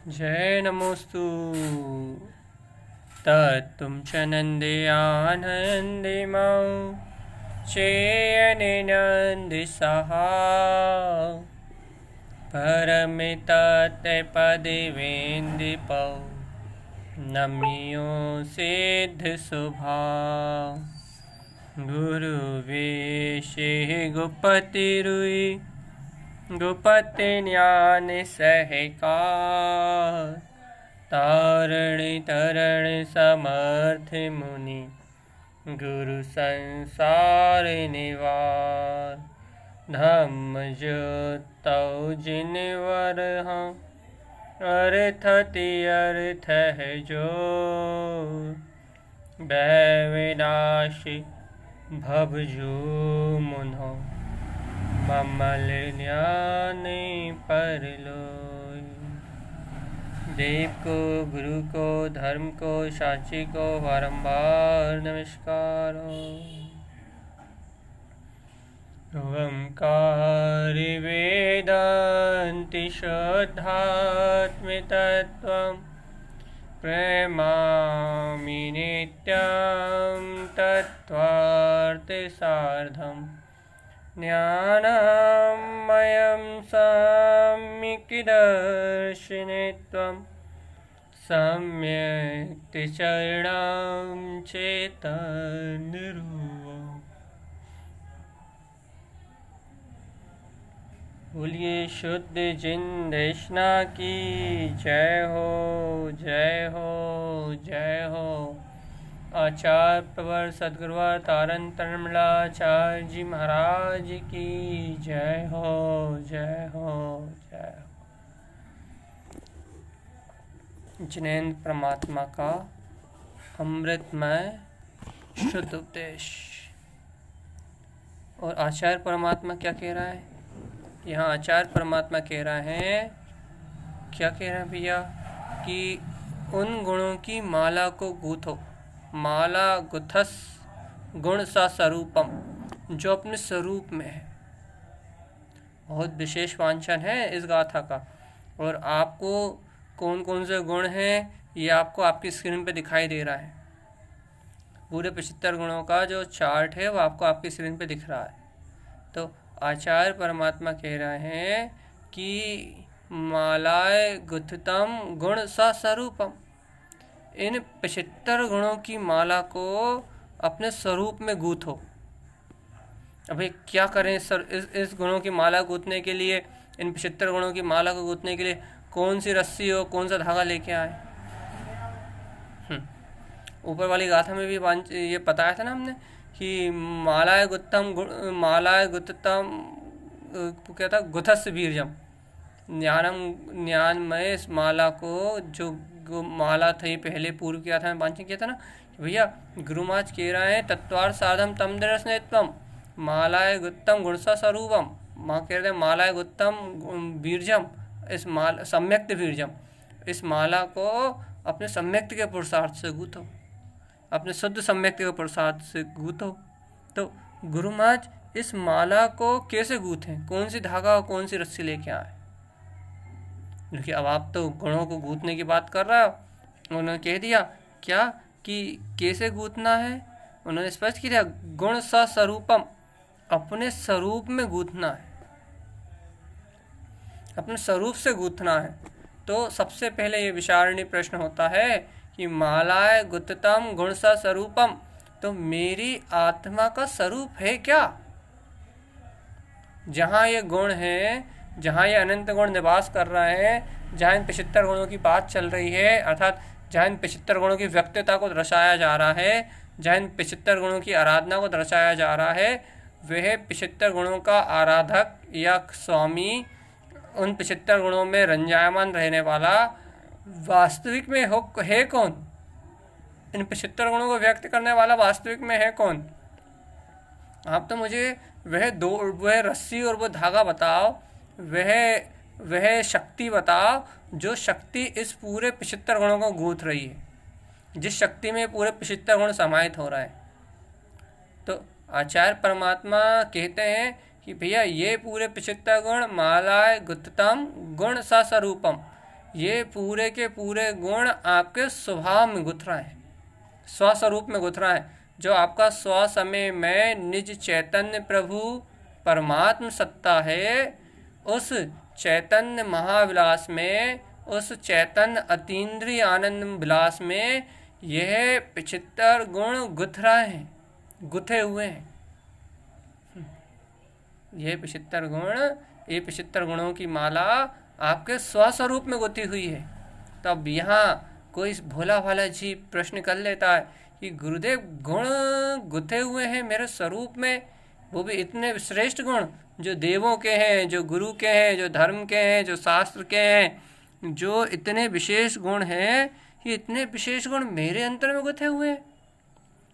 जय नमोस्तु तत्तुं च नन्देयानन्दे मां चेयने नन्दिसहा परमितते पदिवेन्दिपौ नमियो सिद्धशुभा गुरुवेशे गुपतिरुई गुपति ज्ञान सहकार तारण तरण समर्थ मुनि गुरु संसार निवार धम्म ज्योतौ जिनवर हाँ अर्थ अर्थ है जो भय विनाशी भव जो मुन्हो ममल ज्ञान परलोय। देव को, गुरु को, धर्म को, साक्षी को बारंबार नमस्कार। ओंकार वेदांति शुद्धात्म तत्त्वं प्रेमामि नित्यं तत्त्वार्थसाधम् ज्ञानमयं सम्यक्दर्शिनीत्वं सम्यक् चरणं चेतनरूपम्। बोलिए शुद्ध जिंदेशना की जय हो, जय हो, जय हो। आचार्य प्रवर सद्गुरुवर तारण तरणमलाचार्य जी महाराज की जय हो, जय हो, जय हो। जिनेंद्र परमात्मा का अमृतमय शुद्ध उपदेश। और आचार्य परमात्मा क्या कह रहा है यहाँ? आचार्य परमात्मा कह रहा है, क्या कह रहे हैं भैया, कि उन गुणों की माला को गूथो। माला गुथस गुण सा स्वरूपम, जो अपने स्वरूप में है। बहुत विशेष वांछन है इस गाथा का। और आपको कौन कौन से गुण हैं ये आपको आपकी स्क्रीन पे दिखाई दे रहा है। पूरे 75 गुणों का जो चार्ट है वो आपको आपकी स्क्रीन पे दिख रहा है। तो आचार्य परमात्मा कह रहे हैं कि मालाए गुथतम गुण सा स्वरूपम, इन 75 गुणों की माला को अपने स्वरूप में गूथो। अभी क्या करें सर, इस गुणों की माला गूथने के लिए, इन 75 गुणों की माला को गूथने के लिए कौन सी रस्सी हो, कौन सा धागा लेके आए? ऊपर वाली गाथा में भी ये बताया था ना हमने कि मालाए गुत्तम क्या था, गुथस बीरजम, ज्ञानमय इस माला को, जो माला थी पहले पूर्व किया था, वांछन किया था ना भैया। गुरु महाराज कह रहे हैं तत्वार साधम तम दर्शनेत्वम मालाए गुत्तम गुणसा स्वरूपम। माँ कह रहे हैं मालाए गुत्तम बीरजम, इस माला सम्यक्त बीरजम, इस माला को अपने सम्यक्त के पुरुषार्थ से गूथो, अपने शुद्ध सम्यक्त के पुरुषार्थ से गूथो। तो गुरु महाराज इस माला को कैसे गूथें, कौन सी धागा और कौन सी रस्सी लेके आए? क्योंकि अब आप तो गुणों को गूथने की बात कर रहे हो। उन्होंने कह दिया क्या कि कैसे गूथना है? उन्होंने स्पष्ट किया गुण सा स्वरूपम, अपने स्वरूप में गूथना है, अपने स्वरूप से गूथना है। तो सबसे पहले ये विचारणीय प्रश्न होता है कि मालाए गुत्तम गुण सा स्वरूपम, तो मेरी आत्मा का स्वरूप है क्या? जहाँ ये गुण है, जहाँ ये अनंत गुण निवास कर रहे हैं, जहाँ इन 75 गुणों की बात चल रही है, अर्थात जहाँ इन 75 गुणों की व्यक्तिता को दर्शाया जा रहा है, जहाँ इन 75 गुणों की आराधना को दर्शाया जा रहा है, वह 75 गुणों का आराधक या स्वामी, उन 75 गुणों में रंजायमान रहने वाला वास्तविक में है कौन? इन 75 गुणों को व्यक्त करने वाला वास्तविक में है कौन? आप तो मुझे वह रस्सी और वो धागा बताओ, वह शक्ति बताओ, जो शक्ति इस पूरे 75 गुणों को गूंथ रही है, जिस शक्ति में पूरे 75 गुण समाहित हो रहा है। तो आचार्य परमात्मा कहते हैं कि भैया ये पूरे 75 गुण मालाए गुत्तम गुण सा स्वरूपम, ये पूरे के पूरे गुण आपके स्वभाव में गुथ रहे हैं, स्वस्वरूप में गुथ रहा है। जो आपका स्व समय में निज चैतन्य प्रभु परमात्म सत्ता है, उस चैतन्य महाविलास में, उस चैतन्य अतीन्द्रिय आनंद विलास में यह 75 गुण गुथ रहे हैं, गुथे हुए हैं। ये 75 गुण, ये 75 गुणों की माला आपके स्वस्वरूप में गुथी हुई है। तो अब यहाँ कोई भोला भाला जी प्रश्न कर लेता है कि गुरुदेव गुण गुथे हुए हैं मेरे स्वरूप में, वो भी इतने श्रेष्ठ गुण जो देवों के हैं, जो गुरु के हैं, जो धर्म के हैं, जो शास्त्र के हैं, जो इतने विशेष गुण हैं, ये इतने विशेष गुण मेरे अंतर में गुथे हुए हैं,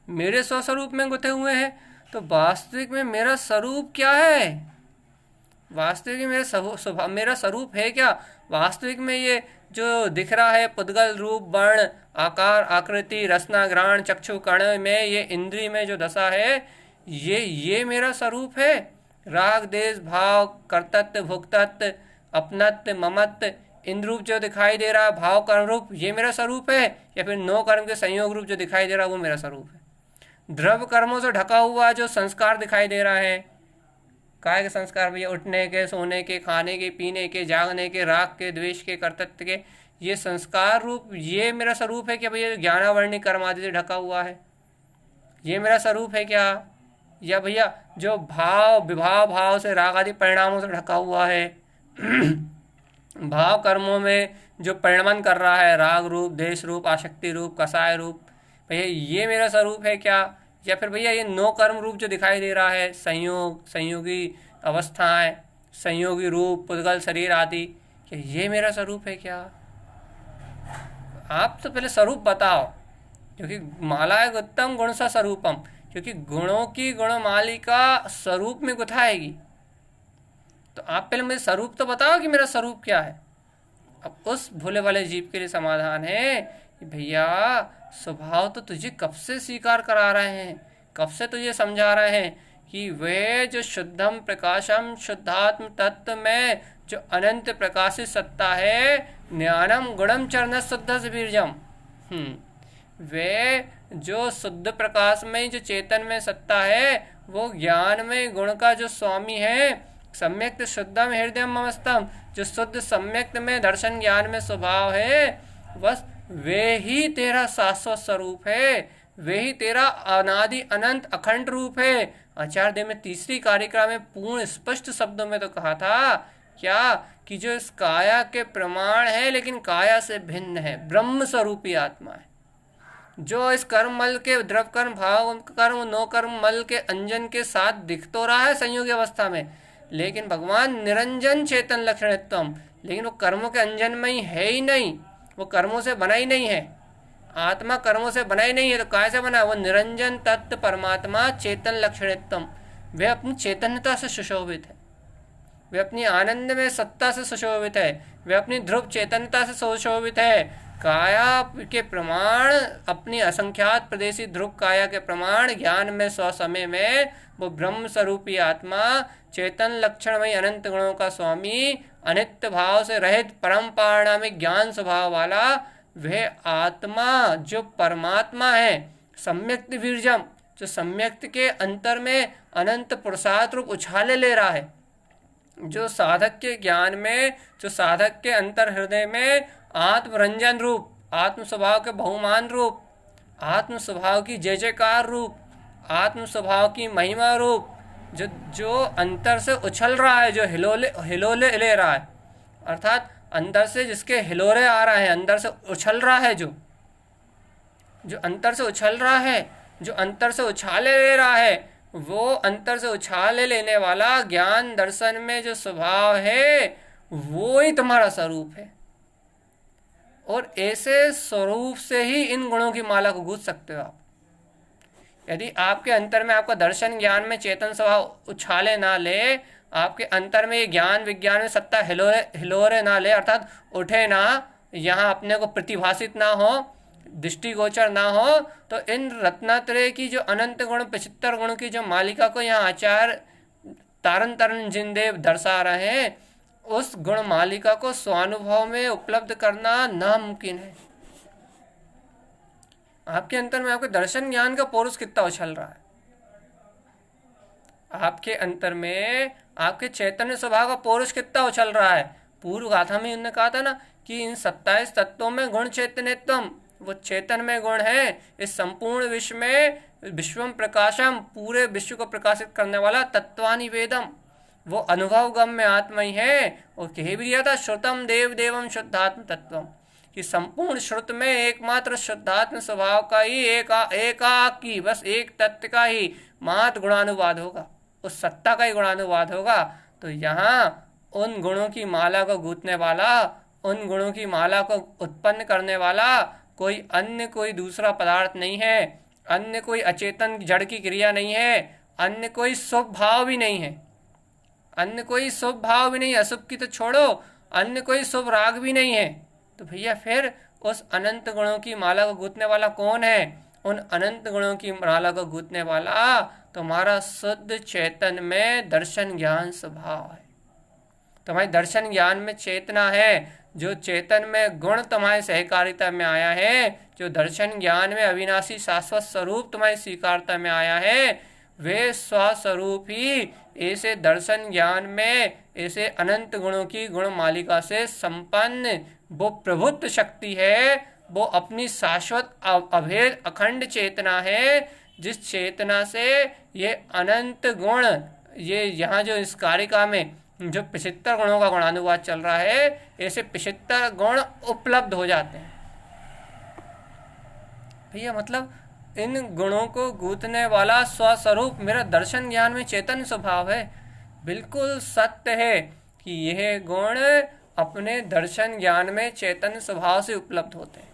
मेरे स्वस्वरूप में गुथे हुए हैं। तो वास्तविक में मेरा स्वरूप क्या है? वास्तविक में मेरा स्वरूप है क्या? वास्तविक में ये जो दिख रहा है पुद्गल रूप वर्ण आकार आकृति रसना घ्राण चक्षु कर्ण में, ये इंद्रिय में जो दशा है, ये मेरा स्वरूप है? राग देश भाव कर्तत्व भोक्तत्व अपनत्व ममत्व इंद्र रूप जो दिखाई दे रहा है, भाव कर्म रूप, ये मेरा स्वरूप है? या फिर नौ कर्म के संयोग रूप जो दिखाई दे रहा है वो मेरा स्वरूप है? द्रव्य कर्मों से ढका हुआ जो संस्कार दिखाई दे रहा है, काय के संस्कार भैया, उठने के, सोने के, खाने के, पीने के, जागने के, राग के, द्वेष के, कर्तत्व के, ये संस्कार रूप ये मेरा स्वरूप है क्या भैया? ज्ञानावर्णिक कर्म आदि से ढका हुआ है, ये मेरा स्वरूप है क्या? या भैया जो भाव विभाव भाव से राग आदि परिणामों से ढका हुआ है भाव कर्मों में जो परिणमन कर रहा है, राग रूप, देश रूप, आसक्ति रूप, कसाय रूप, भैया ये मेरा स्वरूप है क्या? या फिर भैया ये नौ कर्म रूप जो दिखाई दे रहा है, संयोग, संयोगी अवस्थाएं, संयोगी रूप, पुद्गल शरीर आदि, क्या ये मेरा स्वरूप है क्या? आप तो पहले स्वरूप बताओ, क्योंकि माला है उत्तम गुण सा स्वरूपम, क्योंकि गुणों की गुणमालिका स्वरूप में गुथाएगी। तो आप पहले मुझे स्वरूप तो बताओ कि मेरा स्वरूप क्या है। अब उस भोले वाले जीव के लिए समाधान है कि भैया स्वभाव तो तुझे कब से स्वीकार करा रहे हैं, कब से तुझे समझा रहे हैं कि वे जो शुद्धम प्रकाशम शुद्धात्म तत्व में जो अनंत प्रकाशित सत्ता है, ज्ञानम गुणम चरण शुद्ध से बीरजम, वे जो शुद्ध प्रकाश में जो चेतन में सत्ता है, वो ज्ञान में गुण का जो स्वामी है, सम्यक्त शुद्धम हृदय ममस्तम, जो शुद्ध सम्यक्त में दर्शन ज्ञान में स्वभाव है, बस वे ही तेरा शाश्वत स्वरूप है, वे ही तेरा अनादि अनंत अखंड रूप है। आचार्य देव में तीसरी कारिका में पूर्ण स्पष्ट शब्दों में तो कहा था क्या कि जो इस काया के प्रमाण है लेकिन काया से भिन्न है, ब्रह्म स्वरूपी आत्मा है, जो इस कर्म मल के द्रव कर्म भाव कर्म नौ कर्म मल के अंजन के साथ दिख तो रहा है संयोग अवस्था में, लेकिन भगवान निरंजन चेतन लक्षणत्वम, लेकिन वो कर्मों के अंजन में ही है ही नहीं, वो कर्मों से बना ही नहीं है, आत्मा कर्मों से बना ही नहीं है। तो काय से बना? वो निरंजन तत्व परमात्मा चेतन लक्षणत्वम, वे अपनी चैतन्यता से सुशोभित है, वे अपनी आनंद में सत्ता से सुशोभित है, वे अपनी ध्रुव चैतन्यता से सुशोभित है। काया के प्रमाण, अपनी असंख्यात प्रदेशी ध्रुव काया के प्रमाण ज्ञान में स्वसमय में वो ब्रह्म स्वरूपी आत्मा चेतन लक्षण में अनंत गुणों का स्वामी, अनित्य भाव से रहित परम पारणामिक ज्ञान स्वभाव वाला वह आत्मा जो परमात्मा है, सम्यक्त वीर्जम, जो सम्यक्त के अंतर में अनंत पुरुषार्थ रूप उछाले ले रहा है, जो साधक के ज्ञान में, जो साधक के अंतर हृदय में आत्मरंजन रूप, आत्म स्वभाव के बहुमान रूप, आत्म स्वभाव की जय जयकार रूप, आत्म स्वभाव की महिमा रूप, जो अंतर से उछल रहा है, जो हिलोले ले रहा है, अर्थात अंदर से जिसके हिलोरे आ रहे हैं, अंदर से उछल रहा है, जो अंतर से उछल रहा है, जो अंतर से उछाले ले रहा है, वो अंतर से उछाले लेने वाला ज्ञान दर्शन में जो स्वभाव है, वो ही तुम्हारा स्वरूप है। और ऐसे स्वरूप से ही इन गुणों की माला को गूंथ सकते हो आप। यदि आपके अंतर में आपका दर्शन ज्ञान में चेतन स्वभाव उछाले ना ले, आपके अंतर में ये ज्ञान विज्ञान में सत्ता हिलोरे ना ले, अर्थात उठे ना, यहाँ अपने को प्रतिभाषित ना हो, दृष्टिगोचर ना हो, तो इन रत्नात्रय की जो अनंत गुण 75 गुण की जो मालिका को यहाँ आचार्य तारन तरन जिनदेव दर्शा रहे हैं, उस गुण मालिका को स्वानुभव में उपलब्ध करना नामुमकिन है। आपके अंतर में आपके दर्शन ज्ञान का पौरुष कितना उछल रहा है, आपके अंतर में आपके चैतन्य स्वभाव का पौरुष कितना उछल रहा है। पूर्व गाथा में उन्होंने कहा था ना कि इन 27 तत्वों में गुण चैतन्यत्वम, वो चेतन में गुण है। इस संपूर्ण विश्व में विश्वम प्रकाशम, पूरे विश्व को प्रकाशित करने वाला तत्वानि वेदम, वो अनुभव गम्य आत्मा ही है। और कह भी दिया था श्रुतम देव देवम शुद्धात्म तत्वम, कि संपूर्ण श्रुत में एकमात्र शुद्धात्म स्वभाव का ही एकाकी बस एक तत्व का ही मात्र गुणानुवाद होगा, उस सत्ता का ही गुणानुवाद होगा। तो यहाँ उन गुणों की माला को गूंथने वाला, उन गुणों की माला को उत्पन्न करने वाला कोई अन्य कोई दूसरा पदार्थ नहीं है, अन्य कोई अचेतन जड़ की क्रिया नहीं है, अन्य कोई शुभ भाव भी नहीं है, अन्य कोई शुभ भाव भी नहीं, अशुभ की तो छोड़ो, अन्य कोई शुभ राग भी नहीं है। तो भैया फिर उस अनंत गुणों की माला को गूंथने वाला कौन है? उन अनंत गुणों की माला को गूंथने वाला तुम्हारा शुद्ध चेतन में दर्शन ज्ञान स्वभाव है। तुम्हारी दर्शन ज्ञान में चेतना है, जो चेतन में गुण तुम्हारी सहकारिता में आया है, जो दर्शन ज्ञान में अविनाशी शाश्वत स्वरूप तुम्हारी स्वीकारता में आया है, वे स्वस्वरूप ही ऐसे दर्शन ज्ञान में ऐसे अनंत गुणों की गुण मालिका से संपन्न वो प्रभुत्व शक्ति है, वो अपनी शाश्वत अभेद अखंड चेतना है, जिस चेतना से ये अनंत गुण, ये यहाँ जो इस कारिका में जो 75 गुणों का गुणानुवाद चल रहा है, ऐसे 75 गुण उपलब्ध हो जाते हैं। भैया मतलब इन गुणों को गूंथने वाला स्वस्वरूप मेरा दर्शन ज्ञान में चेतन स्वभाव है। बिल्कुल सत्य है कि यह गुण अपने दर्शन ज्ञान में चेतन स्वभाव से उपलब्ध होते हैं।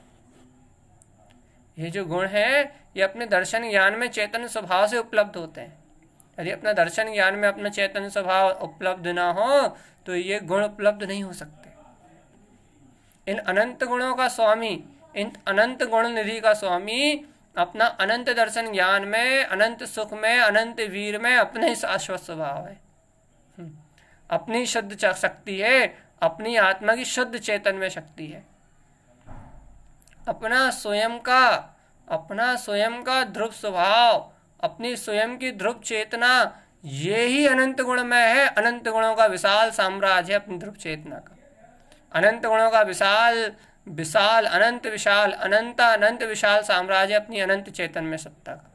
ये जो गुण है ये अपने दर्शन ज्ञान में चेतन स्वभाव से उपलब्ध होते हैं। यदि अपना दर्शन ज्ञान में अपना चेतन स्वभाव उपलब्ध ना हो तो ये गुण उपलब्ध नहीं हो सकते। इन अनंत गुणों का स्वामी, इन अनंत गुण निधि का स्वामी अपना अनंत दर्शन ज्ञान में, अनंत सुख में, अनंत वीर में अपने ही शाश्वत स्वभाव है, अपनी शुद्ध शक्ति है, अपनी आत्मा की शुद्ध चेतन में शक्ति है। अपना स्वयं का ध्रुव स्वभाव, अपनी स्वयं की ध्रुव चेतना, ये ही अनंत गुण में है। अनंत गुणों का विशाल साम्राज्य है अपनी ध्रुव चेतना का, अनंत गुणों का विशाल अनंत विशाल साम्राज्य अपनी अनंत चेतन में सत्ता का।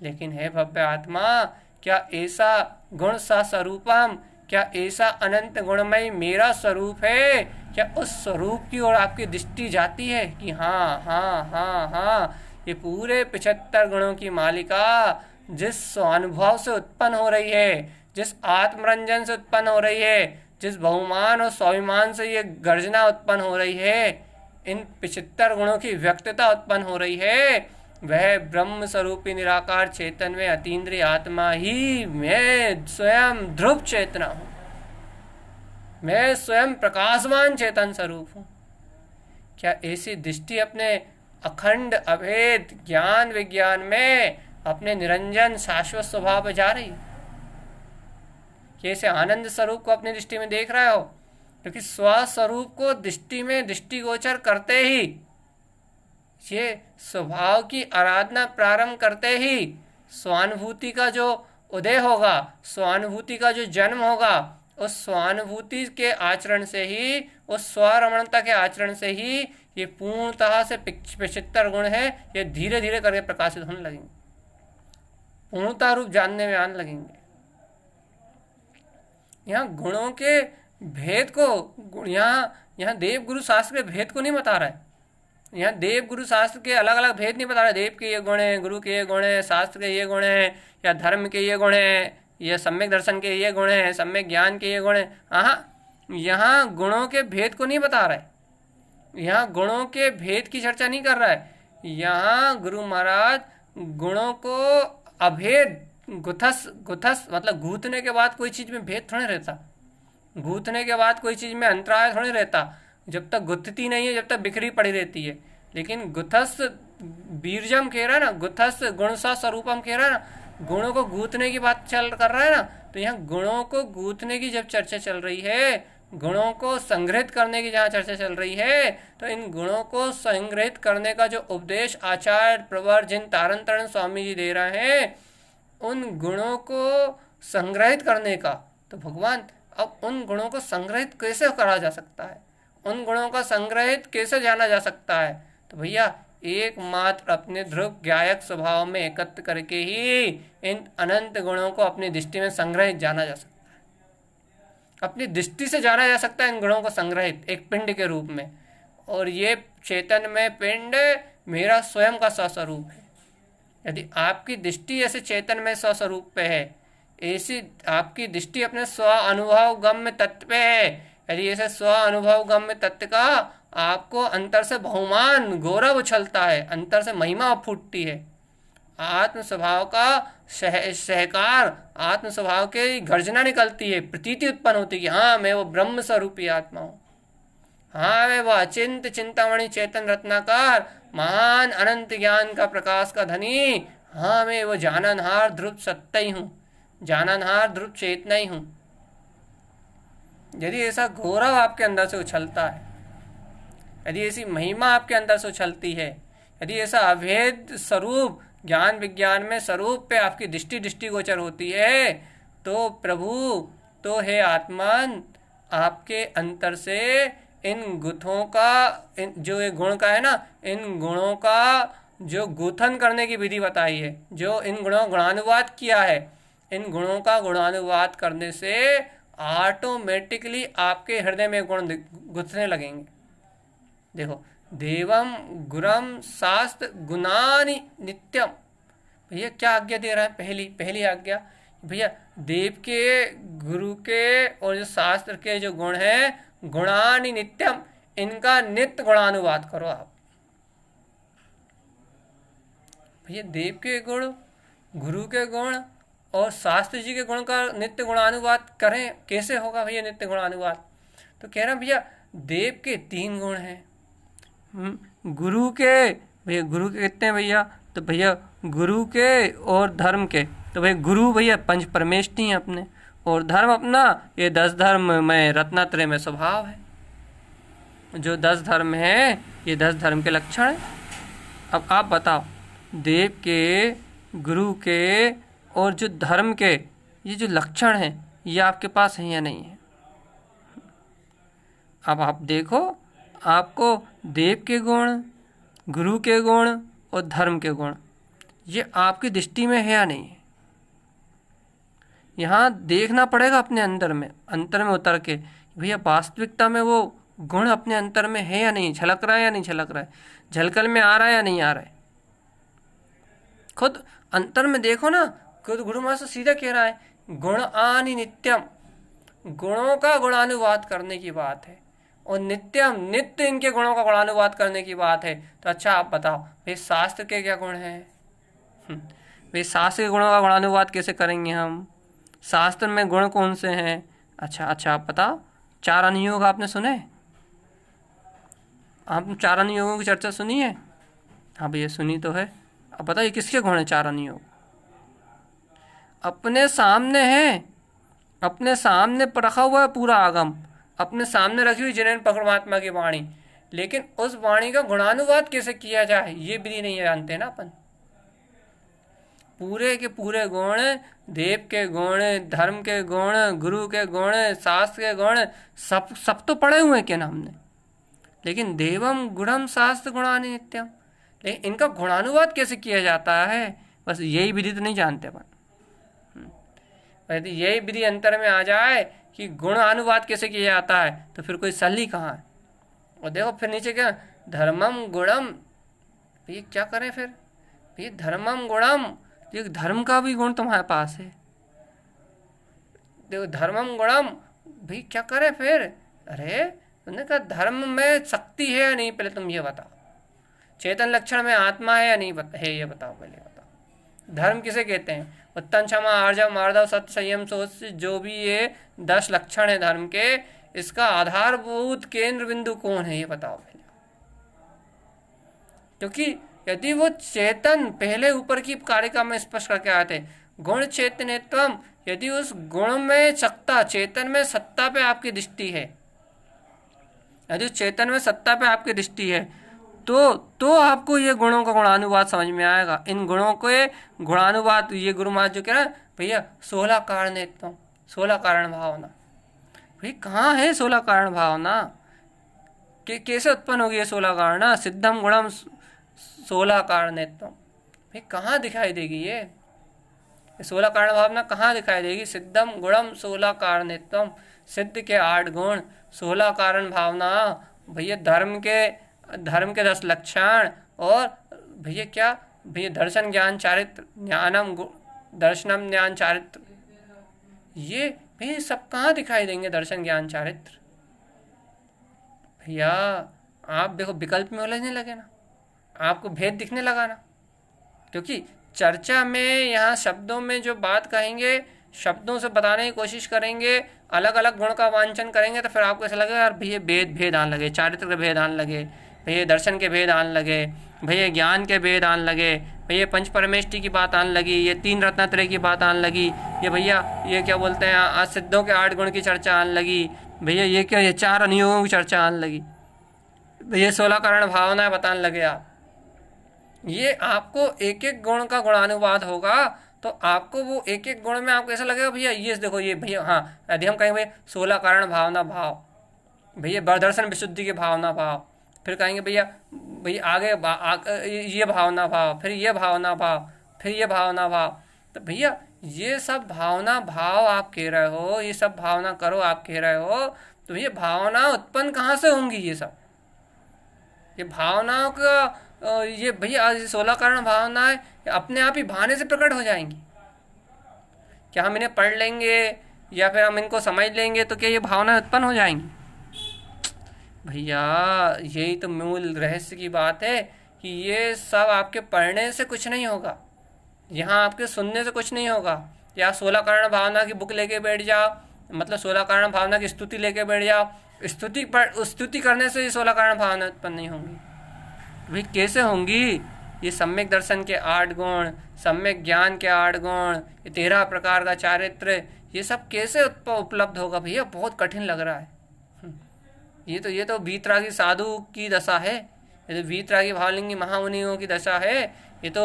लेकिन है भव्य आत्मा, क्या ऐसा गुण सा स्वरूपम, क्या ऐसा अनंत गुणमय मेरा स्वरूप है? क्या उस स्वरूप की ओर आपकी दृष्टि जाती है कि हाँ हाँ हाँ हाँ, ये पूरे 75 गुणों की मालिका जिस स्वानुभव से उत्पन्न हो रही है, जिस आत्मरंजन से उत्पन्न हो रही है, जिस बहुमान और स्वाभिमान से ये गर्जना उत्पन्न हो रही है, इन 75 गुणों की व्यक्तता उत्पन्न हो रही है, वह ब्रह्म स्वरूपी निराकार चेतन में अतीन्द्रिय आत्मा ही मैं स्वयं ध्रुव चेतना हूँ, मैं स्वयं प्रकाशमान चेतन स्वरूप हूँ। क्या ऐसी दृष्टि अपने अखंड अभेद ज्ञान विज्ञान में अपने निरंजन शाश्वत स्वभाव पर जा रही है? कैसे आनंद स्वरूप को अपनी दृष्टि में देख रहे हो? क्योंकि स्वस्वरूप को दृष्टि में दृष्टिगोचर करते ही, ये स्वभाव की आराधना प्रारंभ करते ही स्वानुभूति का जो उदय होगा, स्वानुभूति का जो जन्म होगा, उस स्वानुभूति के आचरण से ही, उस स्वरमणता के आचरण से ही ये पूर्णतः से 75 गुण है, ये धीरे धीरे करके प्रकाशित होने लगेंगे, पूर्णता रूप जानने में आने लगेंगे। यहाँ गुणों के भेद को, यहाँ देव गुरु शास्त्र के भेद को नहीं बता रहा है। यहाँ देव गुरु शास्त्र के अलग अलग भेद नहीं बता रहा। देव के ये गुण हैं, गुरु के ये गुण हैं, शास्त्र के ये गुण हैं, या धर्म के ये गुण हैं, या सम्यक दर्शन के ये गुण हैं, सम्यक ज्ञान के ये गुण हैं। यहाँ गुणों के भेद को नहीं बता रहा है, यहाँ गुणों के भेद की चर्चा नहीं कर रहा है। यहाँ गुरु महाराज गुणों को अभेद गुथस मतलब गूंथने के बाद कोई चीज़ में भेद थोड़े रहता, गूंथने के बाद कोई चीज़ में अंतराय थोड़े रहता। जब तक गुथती नहीं है, जब तक बिखरी पड़ी रहती है। लेकिन गुथस बीरजम कह रहा है ना, गुथस गुणसा स्वरूपम कह रहा है ना, गुणों को गूंथने की बात कर रहा है ना, तो यहाँ गुणों को गूंथने की जब चर्चा चल रही है, गुणों को संग्रहित करने की जहाँ चर्चा चल रही है, तो इन गुणों को संग्रहित करने का जो उपदेश आचार्य प्रवर जिन तारण तरण स्वामी जी दे रहे हैं, उन गुणों को संग्रहित करने का, तो भगवान अब उन गुणों को संग्रहित कैसे करा जा सकता है, उन गुणों का संग्रहित कैसे जाना जा सकता है? तो भैया एकमात्र अपने ध्रुव ज्ञायक स्वभाव में एकत्र करके ही इन अनंत गुणों को अपनी दृष्टि में संग्रहित जाना जा सकता है। अपनी दृष्टि से जाना जा सकता है इन गुणों को संग्रहित एक पिंड के रूप में। और ये चेतन में पिंड मेरा स्वयं का स्वस्वरूप है। यदि आपकी दृष्टि ऐसे चेतन में स्वस्वरूप पे है, ऐसी आपकी दृष्टि अपने स्व अनुभव गम्य तत्व पे है, यदि ऐसे स्व अनुभव गम्य तत्व का आपको अंतर से बहुमान गौरव उछलता है, अंतर से महिमा फूटती है, आत्म स्वभाव का सहकार, आत्म स्वभाव की गर्जना निकलती है, प्रतीति उत्पन्न होती है कि हाँ मैं वो ब्रह्म स्वरूपी आत्मा हूँ, हाँ मैं वो अचिंत चिंतामणि चेतन रत्नाकार महान अनंत ज्ञान का प्रकाश का धनी, हाँ मैं वो जाननहार ध्रुव सत्ता ही हूँ, जाननहार ध्रुव चेतना ही हूँ। यदि ऐसा गौरव आपके अंदर से उछलता है, यदि ऐसी महिमा आपके अंदर से उछलती है, यदि ऐसा अभेद स्वरूप ज्ञान विज्ञान में स्वरूप पे आपकी दृष्टि गोचर होती है, तो प्रभु तो हे आत्मन आपके अंतर से इन गुथों का, जो ये गुण का है ना, इन गुणों का जो गुथन करने की विधि बताई है, जो इन गुणों का गुणानुवाद किया है, इन गुणों का गुणानुवाद करने से ऑटोमेटिकली आपके हृदय में गुण गुथने लगेंगे। देखो, देवम गुरम शास्त्र गुणानि नित्यम, भैया क्या आज्ञा दे रहा है? पहली आज्ञा भैया देव के, गुरु के और जो शास्त्र के जो गुण हैं, गुणानि नित्यम, इनका नित्य गुणानुवाद करो आप। भैया देव के गुण, गुरु के गुण और शास्त्र जी के गुण का नित्य गुणानुवाद करें, कैसे होगा भैया नित्य गुणानुवाद? तो कह रहे हैं भैया देव के 3 गुण हैं, गुरु के, भैया गुरु के कितने हैं भैया? तो भैया गुरु के और धर्म के, तो भैया गुरु भैया पंच परमेष्ठी हैं अपने, और धर्म अपना ये 10 धर्म में रत्नात्रय में स्वभाव है। जो 10 धर्म है ये 10 धर्म के लक्षण हैं। अब आप बताओ, देव के, गुरु के और जो धर्म के ये जो लक्षण हैं ये आपके पास हैं या नहीं है? अब आप देखो, आपको देव के गुण, गुरु के गुण और धर्म के गुण ये आपकी दृष्टि में है या नहीं है? यहाँ देखना पड़ेगा अपने अंतर में उतर के, भैया वास्तविकता में वो गुण अपने अंतर में है या नहीं, झलक रहा है या नहीं झलक रहा है, झलकल में आ रहा है या नहीं आ रहा है। खुद अंतर में देखो ना, खुद गुरु मास्टर सीधा कह रहा है गुण आनि नित्यम, गुणों का गुणानुवाद करने की बात है, और नित्यम नित्य इनके गुणों का गुणानुवाद करने की बात है। तो अच्छा आप बताओ भाई शास्त्र के क्या गुण हैं? भाई शास्त्र के गुणों का गुणानुवाद कैसे करेंगे हम? शास्त्र में गुण कौन से हैं? अच्छा आप बताओ, 4 अनुयोग आपने सुने? आपने 4 अनुयोगों की चर्चा सुनी है? हाँ भैया सुनी तो है। अब बताइए किसके गुण हैं 4 अनुयोग? अपने सामने है, अपने सामने रखा हुआ है पूरा आगम, अपने सामने रखी हुई जिनेन्द्र परमात्मा की वाणी, लेकिन उस वाणी का गुणानुवाद कैसे किया जाए ये विधि नहीं जानते ना अपन। पूरे के पूरे गुण, देव के गुण, धर्म के गुण, गुरु के गुण, शास्त्र के गुण, सब तो पढ़े हुए क्या नाम ने, लेकिन देवम गुणम शास्त्र गुणानि नित्यम, लेकिन इनका गुणानुवाद कैसे किया जाता है बस यही विधि तो नहीं जानते अपन। यदि यही विधि अंतर में आ जाए कि गुण अनुवाद कैसे किया जाता है तो फिर कोई सली कहाँ है? और देखो फिर नीचे क्या, धर्मम गुणम, ये क्या करें फिर? ये धर्मम गुणम, ये धर्म का भी गुण तुम्हारे पास है, देखो धर्मम गुणम, भाई क्या करें फिर? अरे तुमने कहा धर्म में शक्ति है या नहीं, पहले तुम ये बताओ। चेतन लक्षण में आत्मा है या नहीं है, ये बताओ पहले बताओ। धर्म किसे कहते हैं? उत्तम, क्षमा, आर्जव, मार्दव, सत्य, संयम, सोच, जो भी ये 10 लक्षण है धर्म के, इसका आधारभूत केंद्र बिंदु कौन है ये बताओ पहले। क्योंकि यदि वो चेतन पहले ऊपर की कारिका में स्पष्ट करके आते, गुण चैतन्यत्वम, यदि उस गुण में सत्ता, चेतन में सत्ता पे आपकी दृष्टि है, यदि उस चेतन में सत्ता पे आपकी दृष्टि है, तो आपको ये गुणों का गुणानुवाद समझ में आएगा। इन गुणों के गुणानुवाद, ये गुरु महाराज जो कह रहे हैं भैया 16 कारणेत्वम, 16 कारण भावना। भाई कहाँ है 16 कारण भावना? कैसे उत्पन्न होगी ये 16 कारण? सिद्धम गुणम 16 कारणेत्वम, भाई कहाँ दिखाई देगी ये 16 कारण भावना? कहाँ दिखाई देगी? सिद्धम गुणम 16 कारणेत्वम, सिद्ध के 8 गुण, 16 कारण भावना। भैया धर्म के 10 लक्षण, और भैया क्या भैया दर्शन ज्ञान चारित्र, ज्ञानम दर्शनम ज्ञान चारित्र, ये भैया सब कहाँ दिखाई देंगे? दर्शन ज्ञान चारित्र। भैया आप देखो विकल्प में उलझने लगे ना, आपको भेद दिखने लगा ना, क्योंकि चर्चा में यहाँ शब्दों में जो बात कहेंगे, शब्दों से बताने की कोशिश करेंगे, अलग अलग गुण का वांछन करेंगे, तो फिर आपको ऐसा लगेगा यार भैया भेद आने लगे, चारित्र के भेद आने लगे, भैया दर्शन के भेद आने लगे, भैया ज्ञान के भेद आने लगे, भैया पंच परमेष्टि की बात आने लगी, ये 3 रत्नात्रय की बात आने लगी, ये भैया ये क्या बोलते हैं आज सिद्धों के 8 गुण की चर्चा आने लगी, भैया ये क्या ये 4 अनुयोगों की चर्चा आने लगी, भैया 16 कारण भावनाएं बताने लगे आप। ये आपको एक एक गुण का गुणानुवाद होगा, तो आपको वो एक एक गुण में आपको ऐसा लगेगा भैया ये देखो ये भैया, हाँ यदि हम कहेंगे भैया 16 कारण भावना भाव, भैया दर्शन विशुद्धि के भावना भाव, फिर कहेंगे भैया आगे ये भावना भाव, फिर ये भावना भाव, फिर ये भावना भाव, तो भैया ये सब भावना भाव आप कह रहे हो, ये सब भावना करो आप कह रहे हो, तो ये भावना उत्पन्न कहाँ से होंगी? ये भावनाओं का ये भैया 16 कारण भावनाएं अपने आप ही भाने से प्रकट हो जाएंगी। क्या हम इन्हें पढ़ लेंगे या फिर हम इनको समझ लेंगे तो क्या ये भावनाएं उत्पन्न हो जाएंगी? भैया यही तो मूल रहस्य की बात है कि ये सब आपके पढ़ने से कुछ नहीं होगा, यहाँ आपके सुनने से कुछ नहीं होगा। या 16 कारण भावना की बुक लेके बैठ जाओ, मतलब 16 कारण भावना की स्तुति लेके बैठ जाओ, स्तुति करने से ये 16 कारण भावना उत्पन्न नहीं होंगी। भाई कैसे होंगी? ये सम्यक दर्शन के 8 गुण, सम्यक ज्ञान के 8 गुण, ये 13 प्रकार का चारित्र, ये सब कैसे उपलब्ध होगा? भैया बहुत कठिन लग रहा है। ये तो वीतरागी साधु की दशा है, ये तो वीतरागी भावलिंगी महामुनियों की दशा है। ये तो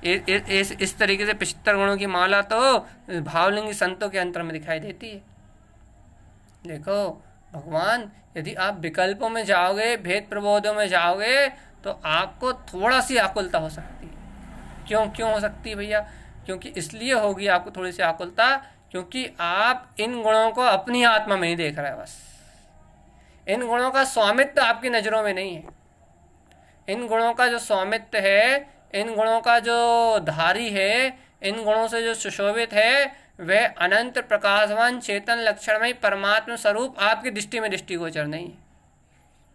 इस तरीके से 75 गुणों की माला तो भावलिंगी संतों के अंतर में दिखाई देती है। देखो भगवान, यदि आप विकल्पों में जाओगे, भेद प्रबोधों में जाओगे, तो आपको थोड़ा सी आकुलता हो सकती है। क्यों हो सकती है भैया? क्योंकि इसलिए होगी आपको थोड़ी सी आकुलता, क्योंकि आप इन गुणों को अपनी आत्मा में ही देख रहे हैं। बस इन गुणों का स्वामित्व आपकी नज़रों में नहीं है। इन गुणों का जो स्वामित्व है, इन गुणों का जो धारी है, इन गुणों से जो सुशोभित है, वह अनंत प्रकाशवान चेतन लक्षणमय परमात्मा स्वरूप आपकी दृष्टि में दृष्टिगोचर नहीं है।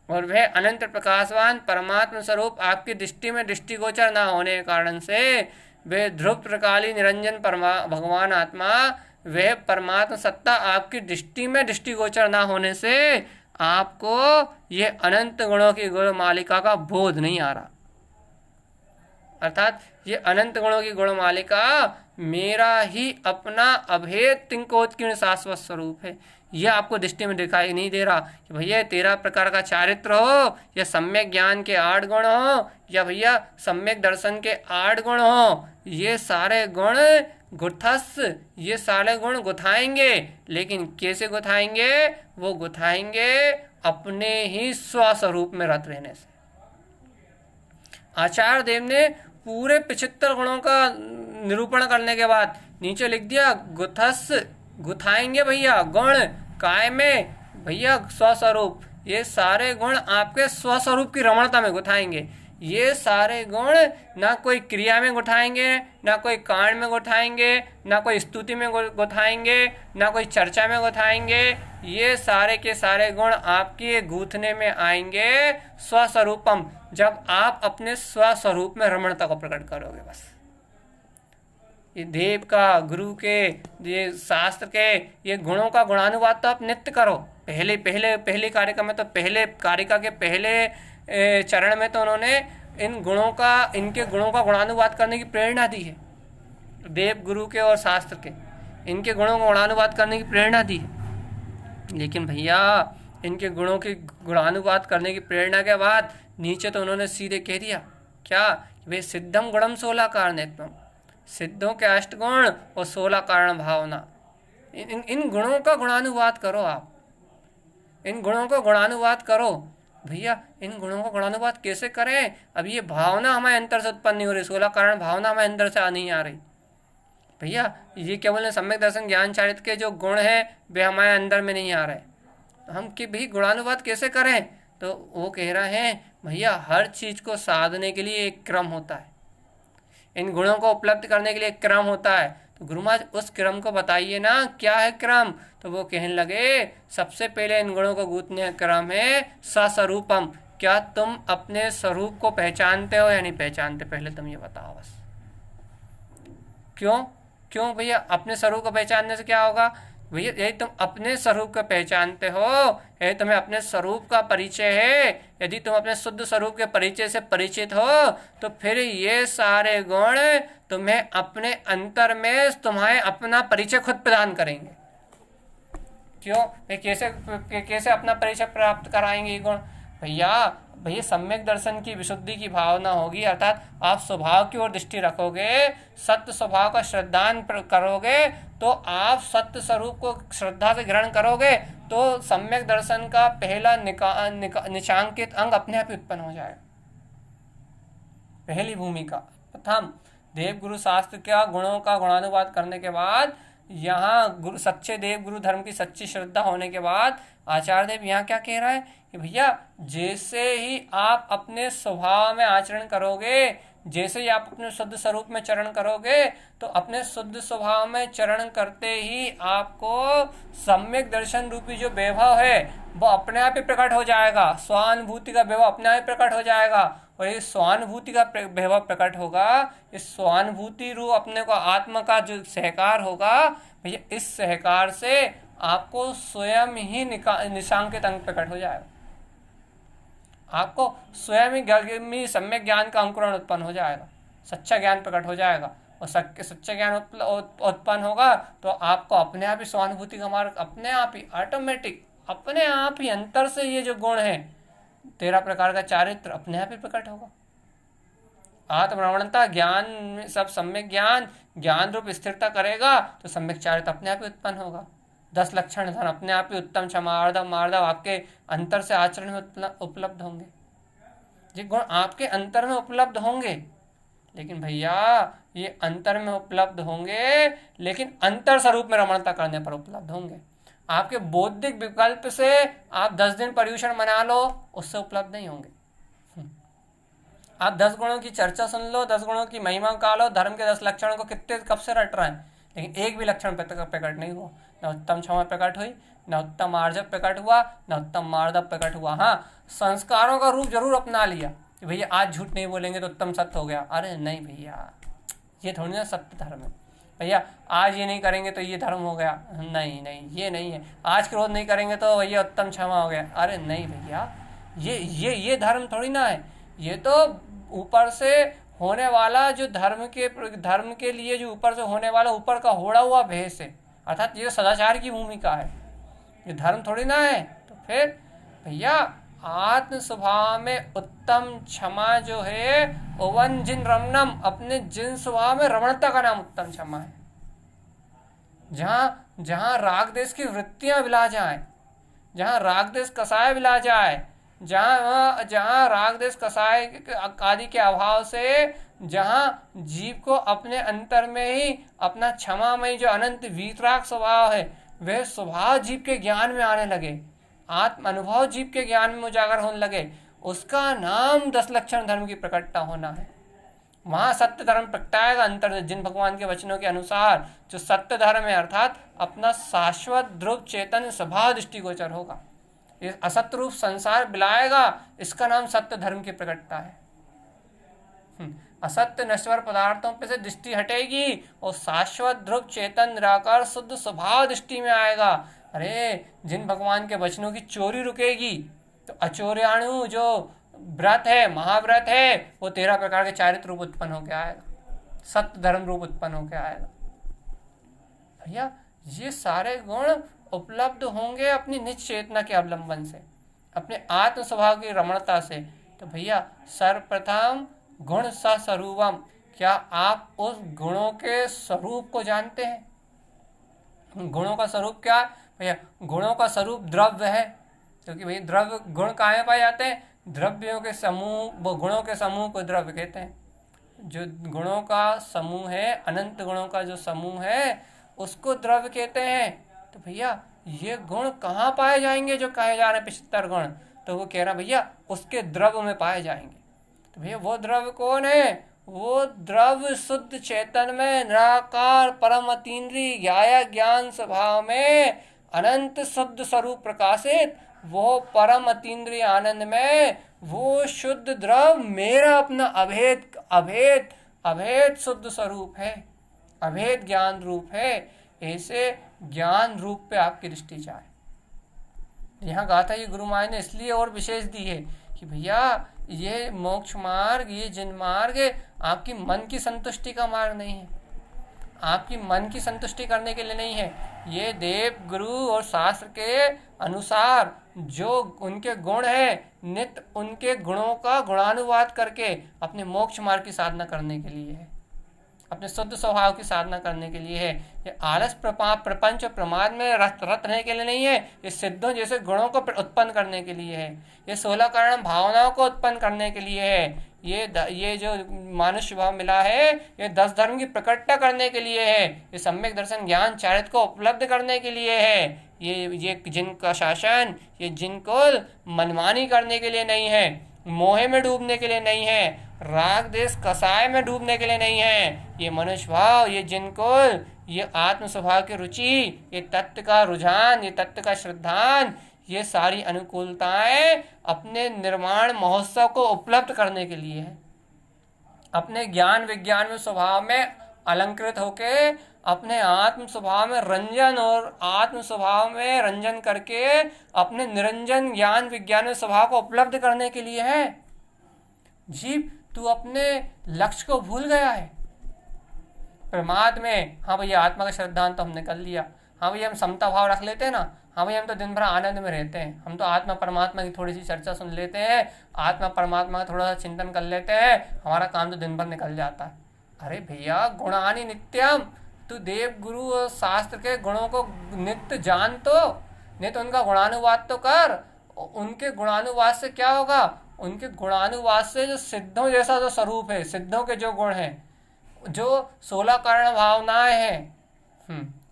और वह अनंत प्रकाशवान परमात्मा स्वरूप आपकी दृष्टि में दृष्टिगोचर न होने के कारण से वह ध्रुव प्रकाली निरंजन भगवान आत्मा, वह परमात्मा सत्ता आपकी दृष्टि में दृष्टिगोचर न होने से आपको ये अनंत गुणों की गुण मालिका का बोध नहीं आ रहा। अर्थात ये अनंत गुणों की गुण मालिका मेरा ही अपना अभेद तिंकोत्कीर्ण शाश्वत स्वरूप है। यह आपको दृष्टि में दिखाई नहीं दे रहा कि भैया 13 प्रकार का चारित्र हो, या सम्यक ज्ञान के 8 गुण हो, या भैया सम्यक दर्शन के 8 गुण हो। ये सारे गुण गुथस, ये सारे गुण गुथाएंगे, लेकिन कैसे गुथाएंगे? वो गुथाएंगे अपने ही स्वस्वरूप में रत रहने से। आचार्य देव ने पूरे 75 गुणों का निरूपण करने के बाद नीचे लिख दिया, गुथस गुथाएंगे भैया गुण काय में, भैया स्वस्वरूप। ये सारे गुण आपके स्वस्वरूप की रमणता में गुथाएंगे। ये सारे गुण ना कोई क्रिया में गुथाएंगे, ना कोई कांड में गुथाएंगे, ना कोई स्तुति में गुथाएंगे, ना कोई चर्चा में गुथाएंगे। ये सारे के सारे गुण आपके गूथने में आएंगे स्वस्वरूपम, जब आप अपने स्वस्वरूप में रमणता को प्रकट करोगे। बस ये देव का, गुरु के, ये शास्त्र के, ये गुणों का गुणानुवाद तो आप नित्य करो। पहले कार्यक्रम में तो पहले कारिका के पहले चरण में तो उन्होंने इनके गुणों का गुणानुवाद करने की प्रेरणा दी है, देव गुरु के और शास्त्र के। इनके गुणों को गुणानुवाद करने की प्रेरणा दी। लेकिन भैया इनके गुणों की गुणानुवाद करने की प्रेरणा के बाद नीचे तो उन्होंने सीधे कह दिया क्या, वे सिद्धम गुणम 16 कारणत्वम, सिद्धों के 8 गुण और 16 कारण भावना। इन गुणों का गुणानुवाद करो आप, इन गुणों को गुणानुवाद करो। भैया इन गुणों को गुणानुवाद कैसे करें? अब ये भावना हमारे अंदर से उत्पन्न नहीं हो रही, 16 कारण भावना हमारे अंदर से नहीं आ रही। भैया ये केवल सम्यक दर्शन ज्ञान चारित्र के जो गुण हैं वे हमारे अंदर में नहीं आ रहे, तो हम कि भाई गुणानुवाद कैसे करें? तो वो कह रहे हैं भैया हर चीज़ को साधने के लिए एक क्रम होता है, इन गुणों को उपलब्ध करने के लिए एक क्रम होता है। तो गुरु महाराज उस क्रम को बताइए ना, क्या है क्रम? तो वो कहने लगे सबसे पहले इन गुणों को गूंथने का क्रम है सस्वरूपम। क्या तुम अपने स्वरूप को पहचानते हो या नहीं पहचानते? पहले तुम ये बताओ बस। क्यों क्यों भैया? अपने स्वरूप को पहचानने से क्या होगा? भैया यदि तुम अपने स्वरूप को पहचानते हो, यदि तुम्हें अपने स्वरूप का परिचय है, यदि तुम अपने शुद्ध स्वरूप के परिचय से परिचित हो, तो फिर ये सारे गुण तुम्हें अपने अंतर में तुम्हारे अपना परिचय खुद प्रदान करेंगे। क्यों? कैसे अपना परिचय प्राप्त कराएंगे ये गुण? भैया सम्यक दर्शन की विशुद्धि की भावना होगी, अर्थात आप स्वभाव की ओर दृष्टि रखोगे, सत्य स्वभाव का श्रद्धान करोगे, तो आप सत्य स्वरूप को श्रद्धा से ग्रहण करोगे, तो सम्यक दर्शन का पहला निशांकित अंग अपने आप ही उत्पन्न हो जाएगा। पहली भूमिका प्रथम देव गुरु शास्त्र का गुणों का गुणानुवाद करने के बाद, यहाँ गुरु सच्चे देव गुरु धर्म की सच्ची श्रद्धा होने के बाद आचार्य देव यहाँ क्या कह रहा है कि भैया जैसे ही आप अपने स्वभाव में आचरण करोगे, जैसे ही आप अपने शुद्ध स्वरूप में चरण करोगे, तो अपने शुद्ध स्वभाव में चरण करते ही आपको सम्यक दर्शन रूपी जो वैभव है वो अपने आप ही प्रकट हो जाएगा। स्वानुभूति का वैभव अपने आप ही प्रकट हो जाएगा, और ये स्वानुभूति का वैभव प्रकट होगा। इस स्वानुभूति रूप अपने को आत्मा का जो सहकार होगा, भैया इस सहकार से आपको स्वयं ही निशांकित अंग प्रकट हो जाएगा। आपको स्वयं ही सम्यक ज्ञान का अंकुरण उत्पन्न हो जाएगा, सच्चा ज्ञान प्रकट हो जाएगा, और सच्चा ज्ञान उत्पन्न होगा तो आपको अपने आप ही स्वानुभूति का मार्ग अपने आप ही ऑटोमेटिक अपने आप ही अंतर से ये जो गुण है 13 प्रकार का चारित्र अपने आप ही प्रकट होगा। आत्मरमणता ज्ञान में सब सम्यक ज्ञान रूप स्थिरता करेगा तो सम्यक चारित्र अपने आप ही उत्पन्न होगा। 10 लक्षण धन अपने आप ही उत्तम क्षमा आर्दव मार्दव आपके अंतर से आचरण में उपलब्ध होंगे। ये गुण आपके अंतर में उपलब्ध होंगे, लेकिन भैया ये अंतर में उपलब्ध होंगे, लेकिन अंतर स्वरूप में रमणता करने पर उपलब्ध होंगे। आपके बौद्धिक विकल्प से आप 10 दिन पर्यूषण मना लो, उससे उपलब्ध नहीं होंगे। आप 10 गुणों की चर्चा सुन लो, 10 गुणों की महिमा का लो, धर्म के 10 लक्षणों को कितने कब से रट रहे हैं, लेकिन एक भी लक्षण प्रकट नहीं हुआ। न उत्तम क्षमा प्रकट हुई, न उत्तम आर्जव प्रकट हुआ, न उत्तम मार्दव प्रकट हुआ। हाँ, संस्कारों का रूप जरूर अपना लिया कि भैया आज झूठ नहीं बोलेंगे तो उत्तम सत्य हो गया। अरे नहीं भैया, ये थोड़ी ना सत्य धर्म है। भैया आज ये नहीं करेंगे तो ये धर्म हो गया, नहीं ये नहीं है। आज के रोज नहीं करेंगे तो भैया उत्तम क्षमा हो गया। अरे नहीं भैया, ये धर्म थोड़ी ना है। ये तो ऊपर से होने वाला जो धर्म के लिए जो ऊपर से होने वाला ऊपर का होड़ा हुआ भेष है, अर्थात ये सदाचार की भूमिका है, ये धर्म थोड़ी ना है। तो फिर भैया आत्म स्वभाव में उत्तम क्षमा जो है ओवन जिन रमणम, अपने जिन स्वभाव में रमणता का नाम उत्तम क्षमा है। जहां राग देश की वृत्तियां विला जाए, जहां राग देश कसाय विला जाए, जहां राग देश कसाय आदि के अभाव से जहां जीव को अपने अंतर में ही अपना क्षमामय जो अनंत वीतराग स्वभाव है वह स्वभाव जीव के ज्ञान में आने लगे, आत्म अनुभव जीव के ज्ञान में उजागर होने लगे, उसका नाम 10 लक्षण धर्म की प्रकटता होना है। वहां सत्य धर्म प्रगटाएगा अंतर, जिन भगवान के वचनों के अनुसार जो सत्य धर्म है अर्थात अपना शाश्वत ध्रुव चेतन स्वभाव दृष्टिगोचर होगा। ये असत्य रूप संसार बिलाएगा, इसका नाम सत्य धर्म की प्रकटता है। असत्य नश्वर पदार्थों पे से दृष्टि हटेगी और शाश्वत ध्रुव चेतन निराकार शुद्ध स्वभाव दृष्टि में आएगा। अरे जिन भगवान के वचनों की चोरी रुकेगी तो अचोर्याणु जो व्रत है, महाव्रत है, वो 13 प्रकार के चारित्र रूप उत्पन्न होकर आएगा, सत्य धर्म रूप उत्पन्न होकर आएगा। भैया ये सारे गुण उपलब्ध होंगे अपनी निज चेतना के अवलंबन से, अपने आत्म स्वभाव की रमणता से। तो भैया सर्वप्रथम गुण स्वरूपम, क्या आप उस गुणों के स्वरूप को जानते हैं? गुणों का स्वरूप क्या है भैया? गुणों का स्वरूप द्रव्य है, क्योंकि भैया द्रव्य गुण कहाँ में पाए जाते हैं? द्रव्यों के समूह, वो गुणों के समूह को द्रव्य कहते हैं। जो गुणों का समूह है, अनंत गुणों का जो समूह है, उसको द्रव्य कहते हैं। तो भैया ये गुण कहाँ पाए जाएंगे जो कहे जा रहे हैं 75 गुण? तो वो कह रहा भैया उसके द्रव्य में पाए जाएंगे। तो भैया वो द्रव्य कौन है? वो द्रव्य शुद्ध चेतन में निराकार परम अतीन्द्रिय ज्ञाया ज्ञान स्वभाव में अनंत शुद्ध स्वरूप प्रकाशित वो परम अतीन्द्रिय आनंद में वो शुद्ध द्रव मेरा अपना अभेद अभेद अभेद शुद्ध स्वरूप है, अभेद ज्ञान रूप है। ऐसे ज्ञान रूप पे आपकी दृष्टि जाए। यहाँ गाथा ये गुरु महाराज ने इसलिए और विशेष दी है कि भैया ये मोक्ष मार्ग, ये जिन मार्ग आपकी मन की संतुष्टि का मार्ग नहीं है, आपकी मन की संतुष्टि करने के लिए नहीं है। ये देव गुरु और शास्त्र के अनुसार जो उनके गुण है, नित्य उनके गुणों का गुणानुवाद करके अपने मोक्ष मार्ग की साधना करने के लिए है, अपने शुद्ध स्वभाव की साधना करने के लिए है। ये आलस प्रपंच प्रमाद में रत रहने के लिए नहीं है। ये सिद्धों जैसे गुणों को उत्पन्न करने के लिए है। ये 16 कारण भावनाओं को उत्पन्न करने के लिए है। ये जो मानुष्य भाव मिला है, ये 10 धर्म की प्रकटता करने के लिए है। ये सम्यक दर्शन ज्ञान चारित्र को उपलब्ध करने के लिए है। ये जिनका शासन, ये जिनको मनमानी करने के लिए नहीं है, मोहे में डूबने के लिए नहीं है, राग देश कसाय में डूबने के लिए नहीं है। ये मनुष्य भाव, ये जिनको ये आत्म स्वभाव की रुचि, ये तत्व का रुझान, ये तत्व का श्रद्धान, ये सारी अनुकूलताएं अपने निर्माण महोत्सव को उपलब्ध करने के लिए है। अपने ज्ञान विज्ञान में स्वभाव में अलंकृत होके अपने आत्म स्वभाव में रंजन और आत्म स्वभाव में रंजन करके अपने निरंजन ज्ञान विज्ञान में स्वभाव को उपलब्ध करने के लिए है। जीव तू अपने लक्ष्य को भूल गया है प्रमाद में। हाँ भैया आत्मा का श्रद्धांत तो हमने कर लिया, हाँ भैया हम समता भाव रख लेते हैं ना, हाँ भैया हम तो दिन भर आनंद में रहते हैं, हम तो आत्मा परमात्मा की थोड़ी सी चर्चा सुन लेते हैं, आत्मा परमात्मा का थोड़ा सा चिंतन कर लेते हैं, हमारा काम तो दिन भर निकल जाता है। अरे भैया गुणानि नित्यम, तू देव गुरु और शास्त्र के गुणों को नित्य जान तो, नहीं तो उनका गुणानुवाद तो कर। उनके गुणानुवाद से क्या होगा? उनके गुणानुवाद से जो सिद्धों जैसा जो स्वरूप है, सिद्धों के जो गुण हैं, जो 16 कारण भावनाएं हैं,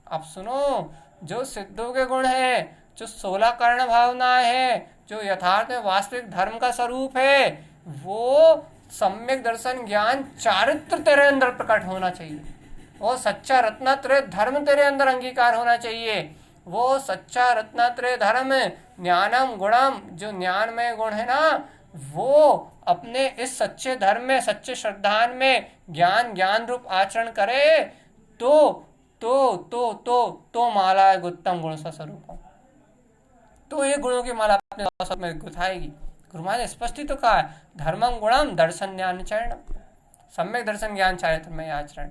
अब सुनो, जो सिद्धों के गुण हैं, जो 16 कारण भावनाएं हैं, जो यथार्थ में वास्तविक धर्म का स्वरूप है, वो सम्यक दर्शन ज्ञान चारित्र तेरे अंदर प्रकट होना चाहिए। वो सच्चा रत्नात्रय धर्म तेरे अंदर अंगीकार होना चाहिए। वो सच्चा रत्नात्रय धर्म ज्ञानम गुणम, जो ज्ञान में गुण है ना, वो अपने इस सच्चे धर्म में, सच्चे श्रद्धान में ज्ञान रूप आचरण करे तो माला है उत्तम गुण सा स्वरूप। तो ये गुणों की माला अपने स्वरूप में गुथाएगी। गुरु महाराज ने स्पष्ट ही तो कहा है, धर्मम गुणम दर्शन ज्ञान चरण, सम्यक दर्शन ज्ञान चारित्रमय आचरण।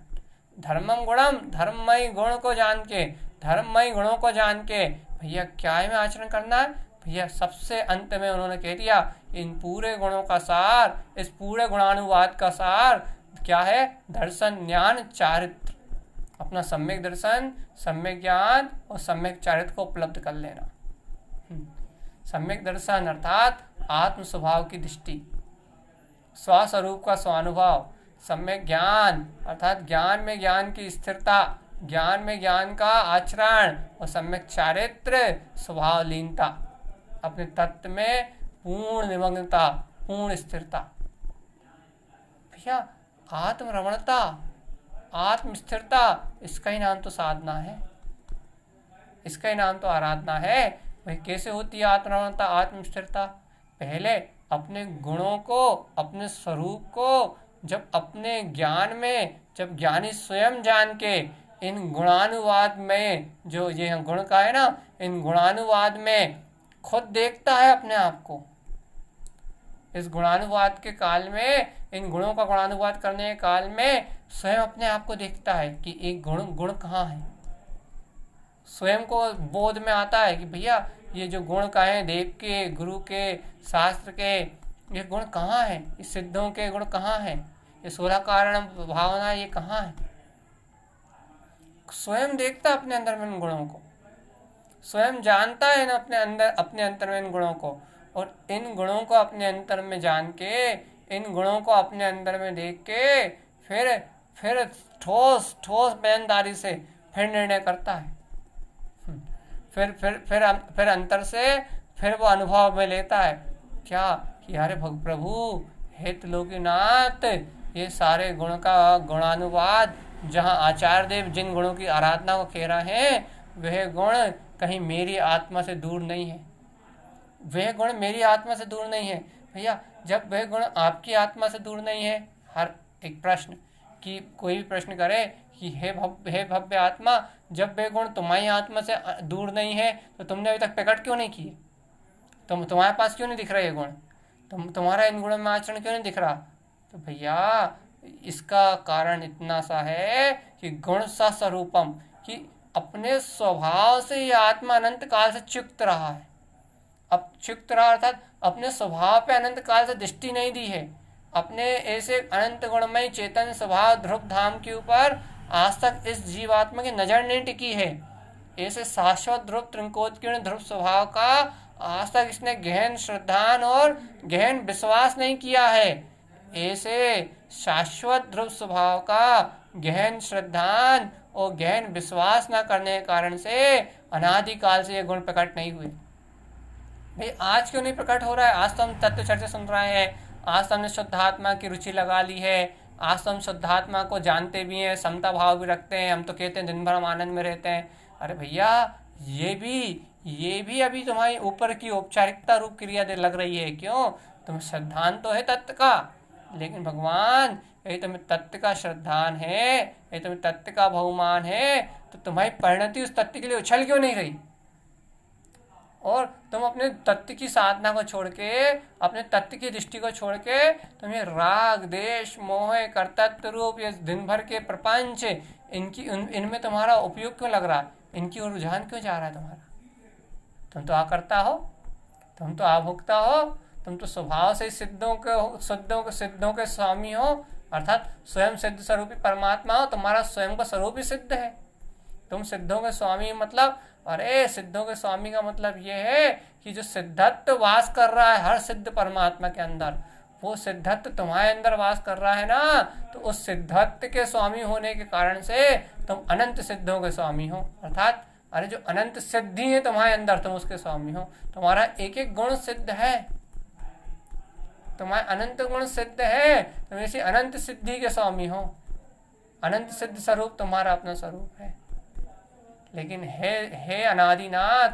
धर्मम गुणम, धर्ममय गुण को जान के, धर्ममय गुणों को जान के भैया क्या है में आचरण करना है? भैया सबसे अंत में उन्होंने कह दिया, इन पूरे गुणों का सार, इस पूरे गुणानुवाद का सार क्या है? दर्शन ज्ञान चारित्र, अपना सम्यक दर्शन, सम्यक ज्ञान और सम्यक चारित्र को उपलब्ध कर लेना। सम्यक दर्शन अर्थात आत्म स्वभाव की दृष्टि, स्वस्वरूप का स्वानुभव। सम्यक ज्ञान अर्थात ज्ञान में ज्ञान की स्थिरता, ज्ञान में ज्ञान का आचरण, और सम्यक चारित्र स्वभाव लीनता, अपने तत्व में पूर्ण निमग्नता, पूर्ण स्थिरता। भैया आत्म रमणता, आत्म स्थिरता, इसका ही नाम तो साधना है, इसका ही नाम तो आराधना है। भाई कैसे होती है आत्म रमणता, आत्म स्थिरता? पहले अपने गुणों को, अपने स्वरूप को जब अपने ज्ञान में, जब ज्ञानी स्वयं जान के इन गुणानुवाद में, जो ये गुण का है ना, इन गुणानुवाद में खुद देखता है अपने आप को। इस गुणानुवाद के काल में, इन गुणों का गुणानुवाद करने के काल में स्वयं अपने आप को देखता है कि एक गुण कहाँ है, स्वयं को बोध में आता है कि भैया ये जो गुण कहे देव के, गुरु के, शास्त्र के, ये गुण कहाँ हैं, इस सिद्धों के गुण कहाँ हैं, ये 16 कारण भावना ये कहाँ है। स्वयं देखता अपने अंदर में इन गुणों को, स्वयं जानता है ना अपने अंतर में इन गुणों को, और इन गुणों को अपने अंतर में जान के, इन गुणों को अपने अंदर में देख के फिर ठोस ठोस बयानदारी से फिर निर्णय करता है। फिर अंतर से फिर वो अनुभव में लेता है क्या कि अरे प्रभु हे त्रिलोकीनाथ, ये सारे गुण का गुणानुवाद, जहाँ आचार्य देव जिन गुणों की आराधना को कह रहे हैं, वह गुण कहीं मेरी आत्मा से दूर नहीं है, वह गुण मेरी आत्मा से दूर नहीं है। भैया जब वह गुण आपकी आत्मा से दूर नहीं है, हर एक प्रश्न कि कोई भी प्रश्न करे कि हे भव्य आत्मा, जब वे गुण तुम्हारी आत्मा से दूर नहीं है तो तुमने अभी तक प्रकट क्यों नहीं किए, तुम्हारे पास क्यों नहीं दिख रहे ये गुण, तुम्हारा इन गुणों में आचरण क्यों नहीं दिख रहा। तो भैया इसका कारण इतना सा है कि गुण सा स्वरूपम, कि अपने स्वभाव से ये आत्मा अनंत काल से चुक्त रहा है। अब चुक्त रहा अर्थात अपने स्वभाव पे अनंत काल से दृष्टि नहीं दी है, अपने ऐसे अनंत गुणमय चेतन स्वभाव ध्रुव धाम के ऊपर आज तक इस जीवात्मा की नजर नहीं टिकी है। ऐसे शाश्वत ध्रुव त्रिंकोत्कीर्ण ध्रुव स्वभाव का आज तक इसने गहन श्रद्धान और गहन विश्वास नहीं किया है। ऐसे शाश्वत ध्रुव स्वभाव का गहन श्रद्धान और गहन विश्वास न करने के कारण से अनादिकाल से ये गुण प्रकट नहीं हुए। भाई आज क्यों नहीं प्रकट हो रहा है? आज तो हम तत्व चर्चा सुन रहे हैं, आज तो हमने शुद्धात्मा की रुचि लगा ली है, आज तो हम शुद्धात्मा को जानते भी हैं, समता भाव भी रखते हैं, हम तो कहते हैं दिन भर हम आनंद में रहते हैं। अरे भैया ये भी अभी तुम्हारी ऊपर की औपचारिकता रूप क्रिया लग रही है। क्यों? तुम श्रद्धान तो है तत्व का, लेकिन भगवान यदि तुम्हें तत्व का श्रद्धान है, यदि तुम्हें तत्व का बहुमान है, तो तुम्हारी परिणति उस तत्व के लिए उछल क्यों नहीं रही? और तुम अपने तत्व की साधना को छोड़ के, अपने तत्व की दृष्टि को छोड़ के तुम्हें राग देश मोह कर्तृत्व रूप ये दिन भर के प्रपंच इनमें तुम्हारा उपयोग क्यों लग रहा है? इनकी ओर रुझान क्यों जा रहा है तुम्हारा? तुम तो आकर्ता हो, तुम तो आभोक्ता हो, तुम तो स्वभाव से सिद्धों के स्वामी हो, अर्थात स्वयं सिद्ध स्वरूपी परमात्मा हो। तुम्हारा स्वयं का स्वरूप ही सिद्ध है। तुम सिद्धों के स्वामी मतलब, अरे सिद्धों के स्वामी का मतलब ये है कि जो सिद्धत्व वास कर रहा है हर सिद्ध परमात्मा के अंदर, वो सिद्धत्व तुम्हारे अंदर वास कर रहा है ना, तो उस सिद्धत्व के स्वामी होने के कारण से तुम अनंत सिद्धों के स्वामी हो। अर्थात अरे जो अनंत सिद्धि है तुम्हारे अंदर, तुम उसके स्वामी हो। तुम्हारा एक एक गुण सिद्ध है, तुम्हारे अनंत गुण सिद्ध है, तुम इसी अनंत सिद्धि के स्वामी हो। अनंत सिद्ध स्वरूप तुम्हारा अपना स्वरूप है। लेकिन हे अनादिनाथ,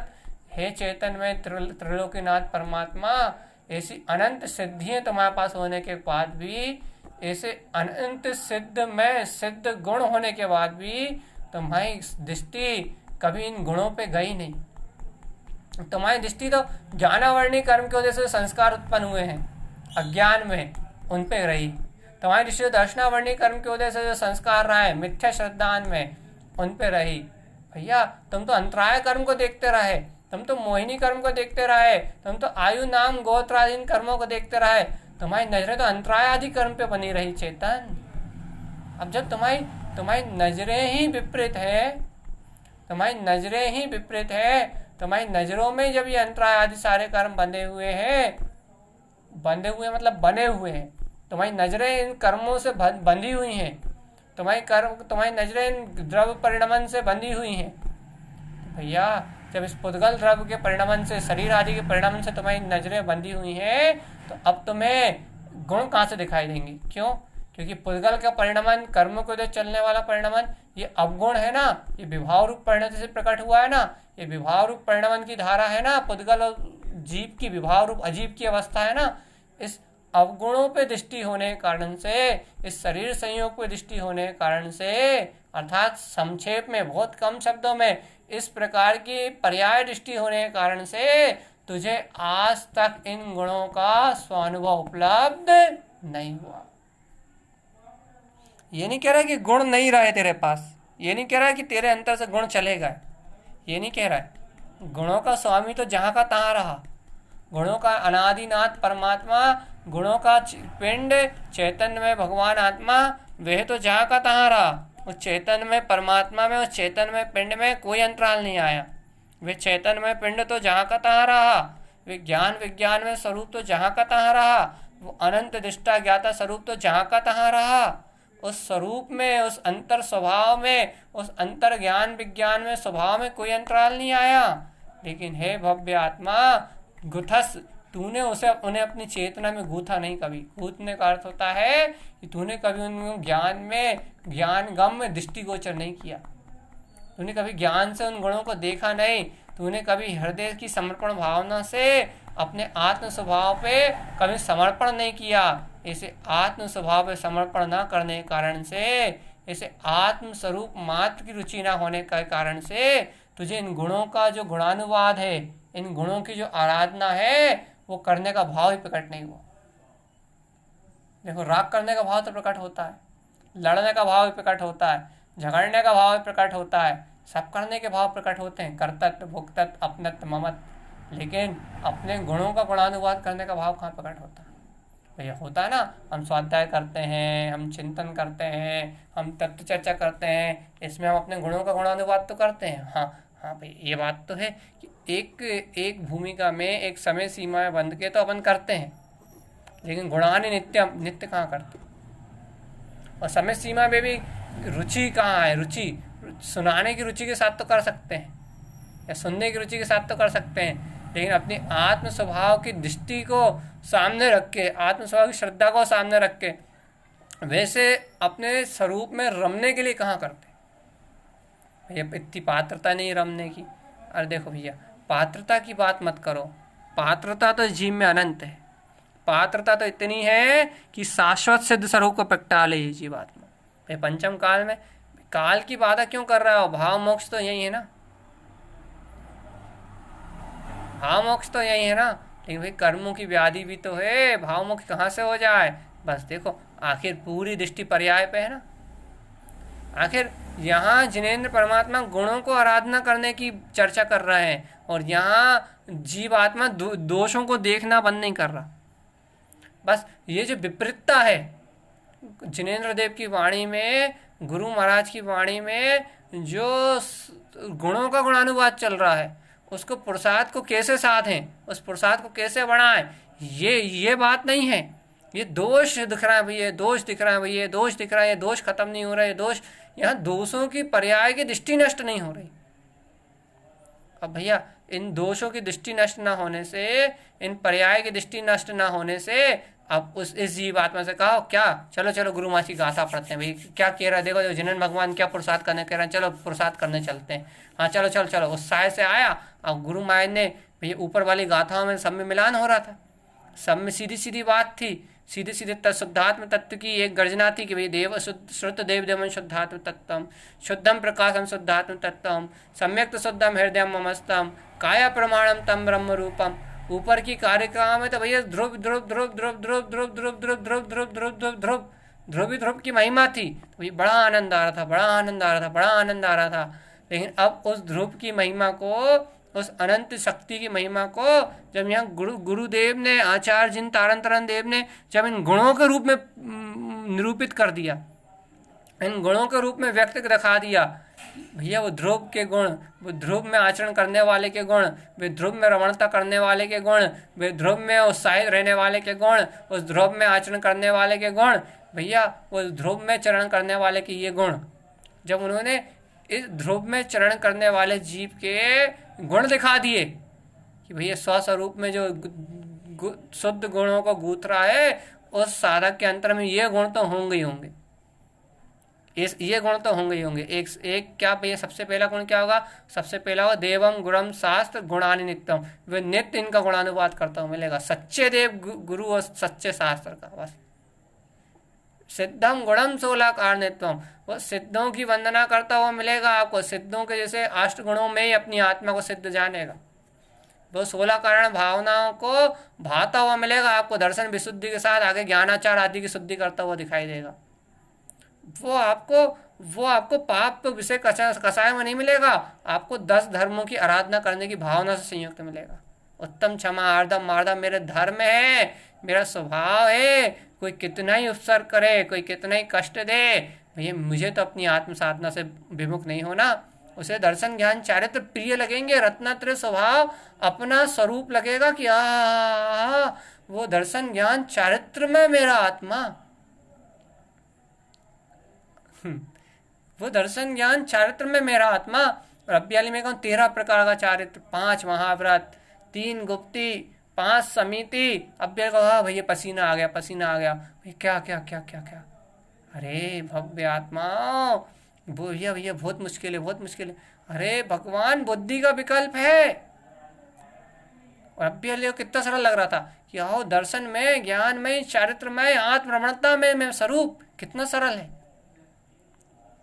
हे चेतन में त्रिलोकीनाथ परमात्मा, ऐसी अनंत सिद्धियां तुम्हारे पास होने के बाद भी, ऐसे अनंत सिद्ध में सिद्ध गुण होने के बाद भी तुम्हारी दृष्टि कभी इन गुणों पे गई नहीं। तुम्हारी दृष्टि तो ज्ञानावर्णी कर्म की वजह से संस्कार उत्पन्न हुए हैं अज्ञान में, उन पे रही। तुम्हारी दृष्टि दर्शनावर्णी कर्म की वजह से जो संस्कार रहा है मिथ्या श्रद्धान में, उन पे रही। भैया तुम तो अंतराय कर्म को देखते रहे, तुम तो मोहिनी कर्म को देखते रहे, तुम तो आयु नाम गोत्राधीन कर्मों को देखते रहे, तुम्हारी नजरें तो अंतराय आदि कर्म पे बनी रही चेतन। अब जब तुम्हारी नजरें ही विपरीत है, तुम्हारी नजरें ही विपरीत है, तुम्हारी नजरों में जब ये अंतराय आदि सारे कर्म बंधे हुए मतलब बने हुए हैं, तुम्हारी नजरें इन कर्मों से बंधी हुई हैं, तुम्हारी नजरें इन द्रव्य परिणमन से बंधी हुई हैं। तो भैया जब इस पुद्गल द्रव्य के परिणमन से, शरीर आदि के परिणमन से तुम्हारी नजरें बंधी हुई हैं, तो अब तुम्हें गुण कहाँ से दिखाई देंगे? क्यों? क्योंकि पुद्गल का परिणमन, कर्म को चलने वाला परिणमन, ये अवगुण है ना, ये विभाव रूप परिणति से प्रकट हुआ है ना, ये विभाव रूप परिणमन की धारा है ना, पुद्गल और जीव की विभाव रूप अजीब की अवस्था है ना। इस अवगुणों पे दृष्टि होने के कारण से, इस शरीर संयोग पे दृष्टि होने के कारण से, अर्थात संक्षेप में बहुत कम शब्दों में इस प्रकार की पर्याय दृष्टि होने के कारण से तुझे आज तक इन गुणों का स्वानुभव उपलब्ध नहीं हुआ। ये नहीं कह रहा कि गुण नहीं रहे तेरे पास, ये नहीं कह रहा कि तेरे अंतर से गुण चले गए, ये नहीं कह रहा है। गुणों का स्वामी तो जहाँ का तहाँ रहा, गुणों का अनादिनाथ परमात्मा, गुणों का पिंड चैतन्य में भगवान आत्मा, वह तो जहाँ का तहाँ रहा। उस चैतन्य में परमात्मा में, उस चैतन्य में पिंड में कोई अंतराल नहीं आया। वे चैतन्य में पिंड तो जहाँ का तहाँ रहा, विज्ञान विज्ञान में स्वरूप तो जहाँ का तहाँ रहा, वो अनंत दृष्टा ज्ञाता स्वरूप तो जहाँ का तहाँ रहा। उस स्वरूप में, उस अंतर स्वभाव में, उस अंतर ज्ञान विज्ञान में, स्वभाव में कोई अंतराल नहीं आया। लेकिन हे भव्य आत्मा, गुथस, तूने उसे उन्हें अपनी चेतना में गूथा नहीं कभी। गूथने का अर्थ होता है कि तूने कभी उन ज्ञान में, ज्ञान गम में दृष्टिगोचर नहीं किया। तूने कभी ज्ञान से उन गुणों को देखा नहीं। तूने कभी हृदय की समर्पण भावना से अपने आत्म स्वभाव पे कभी समर्पण नहीं किया। इसे आत्म स्वभाव पे समर्पण न करने के कारण से, इसे आत्म स्वरूप मात्र की रुचि न होने के कारण से तुझे इन गुणों का जो गुणानुवाद है, इन गुणों की जो आराधना है, वो करने का भाव ही प्रकट नहीं हुआ। देखो, राग करने का भाव तो प्रकट होता है, लड़ने का भाव भी प्रकट होता है, झगड़ने का भाव भी प्रकट होता है, सब करने के भाव प्रकट होते हैं, कर्तत्व, भुक्तत्व, अपनत्व, ममत्व। लेकिन अपने गुणों का गुणानुवाद करने का भाव कहाँ प्रकट होता है? भैया होता है ना, हम स्वाध्याय करते हैं, हम चिंतन करते हैं, हम तत्व चर्चा करते हैं, इसमें हम अपने गुणों का गुणानुवाद तो करते हैं। हाँ हाँ भाई, ये बात तो है कि एक भूमिका में, एक समय सीमा में बंध के तो अपन करते हैं, लेकिन गुणानि नित्यम, नित्य कहाँ करते? और समय सीमा में भी रुचि कहाँ है? रुचि सुनाने की रुचि के साथ तो कर सकते हैं, या सुनने की रुचि के साथ तो कर सकते हैं, लेकिन अपनी आत्म स्वभाव की दृष्टि को सामने रख के, आत्म स्वभाव की श्रद्धा को सामने रख के, वैसे अपने स्वरूप में रमने के लिए कहाँ करते? भैया इतनी पात्रता नहीं रमने की। अरे देखो भैया, पात्रता की बात मत करो, पात्रता तो जीव में अनंत है। पात्रता तो इतनी है कि शाश्वत सिद्ध स्वरूप को प्रगटा ले जीवात्मा। भाई पंचम काल में काल की बाधा क्यों कर रहा हो? भाव मोक्ष तो यही है ना, भाव मोक्ष तो यही है ना। लेकिन भाई कर्मों की व्याधि भी तो है, भाव मोक्ष कहाँ से हो जाए? बस देखो, आखिर पूरी दृष्टि पर्याय पे है ना। आखिर यहाँ जिनेंद्र परमात्मा गुणों को आराधना करने की चर्चा कर रहे हैं, और यहाँ जीवात्मा दोषों को देखना बंद नहीं कर रहा। बस ये जो विपरीतता है जिनेंद्र देव की वाणी में, गुरु महाराज की वाणी में, जो गुणों का गुणानुवाद चल रहा है, उसको पुरुषार्थ को कैसे साधें, उस पुरुषार्थ को कैसे बढ़ाएं, ये बात नहीं है। ये दोष दिख रहा है भैया, दोष दिख रहा है भैया, दोष दिख रहा है, ये दोष खत्म नहीं हो रहा है, दोष, यहाँ दोषों की पर्याय की दृष्टि नष्ट नहीं हो रही। अब भैया इन दोषों की दृष्टि नष्ट ना होने से, इन पर्याय की दृष्टि नष्ट ना होने से, अब इस जीवात्मा से कहो क्या, चलो चलो गुरु माँ की गाथा पढ़ते हैं। भाई क्या कह रहा है, देखो जिनन भगवान क्या पुरुषार्थ करने कह रहे हैं, चलो पुरुषार्थ करने चलते हैं। हाँ चलो चलो चलो, उत्साह से आया। अब गुरु माया ने भैया ऊपर वाली गाथाओं में सब में मिलान हो रहा था, सब में सीधी सीधी बात थी, सीधे सीधे शुद्धात्म तत्व की एक गर्जना थी कि भाई देव श्रुत देव देवम शुद्धात्म तत्वम, शुद्धम प्रकाशम शुद्धात्म तत्वम, सम्यक शुद्धम हृदय ममस्तम, काया प्रमाणम तम ब्रह्म रूपम। ऊपर की कार्यक्रम में तो भैया ध्रुव ध्रुव ध्रुव ध्रुव ध्रुव ध्रुव ध्रुव ध्रुव ध्रुव ध्रुव ध्रुव ध्रुव ध्रुव ध्रुव ध्रुव की महिमा थी। तो भाई बड़ा आनंद आ रहा था, बड़ा आनंद आ रहा था, बड़ा आनंद आ रहा था। लेकिन अब उस ध्रुव की महिमा को, उस अनंत शक्ति की महिमा को जब यहाँ गुरुदेव ने, आचार्य जिन तारण तारण देव ने जब इन गुणों के रूप में निरूपित कर दिया, इन गुणों के रूप में व्यक्त दिखा दिया, भैया वो ध्रुव के गुण, वो ध्रुव में आचरण करने वाले के गुण, वे ध्रुव में रमणता करने वाले के गुण, वे ध्रुव में उत्साहित रहने वाले के गुण, उस ध्रुव में आचरण करने वाले के गुण, भैया वो ध्रुव में चरण करने वाले के ये गुण, जब उन्होंने इस ध्रुव में चरण करने वाले जीव के गुण दिखा दिए कि भैया स्वस्वरूप में जो शुद्ध गुणों को गूंथ रहा है, उस साधक के अंतर में ये गुण तो होंगे ही होंगे, ये गुण तो होंगे ही होंगे। एक क्या भैया, सबसे पहला गुण क्या होगा? सबसे पहला होगा देवम गुणम शास्त्र गुणानि नित्यम, वे नित्य इनका गुणानुवाद करता हुआ मिलेगा, सच्चे देव गुरु और सच्चे शास्त्र का। बस सिद्धम गुणम 16 कारणत्वम, वो सिद्धों की वंदना करता हुआ मिलेगा आपको, सिद्धों के जैसे 8 गुणों में ही अपनी आत्मा को सिद्ध जानेगा, वो 16 कारण भावनाओं को भाता हुआ मिलेगा आपको, दर्शन विशुद्धि के साथ आगे ज्ञानाचार आदि की शुद्धि करता हुआ दिखाई देगा। वो आपको वो आपको पाप विषय कषाय में नहीं मिलेगा, आपको 10 धर्मों की आराधना करने की भावना से संयुक्त मिलेगा। उत्तम क्षमा आर्दम मार्दम मेरे धर्म है, मेरा स्वभाव है। कोई कितना ही उपसर्ग करे, कोई कितना ही कष्ट दे, भैया मुझे तो अपनी आत्म साधना से विमुख नहीं होना। उसे दर्शन ज्ञान चारित्र प्रिय लगेंगे, रत्नात्रय स्वभाव अपना स्वरूप लगेगा कि वो दर्शन ज्ञान चारित्र में मेरा आत्मा। वो दर्शन ज्ञान चारित्र में मेरा आत्मा। और अभ्याली में कहूँ 13 प्रकार का चारित्र, 5 महाव्रत, 3 गुप्ती, 5 समिति। अभ्याली को हाँ भैया पसीना आ गया, पसीना आ गया, भैया क्या क्या क्या क्या क्या, अरे भव्य आत्मा, भैया भैया बहुत मुश्किल है, बहुत मुश्किल है। अरे भगवान बुद्धि का विकल्प है। और अभ्याली को कितना सरल लग रहा था कि आओ दर्शन में, ज्ञान में, चारित्र में, आत्मरमणता में स्वरूप, कितना सरल है,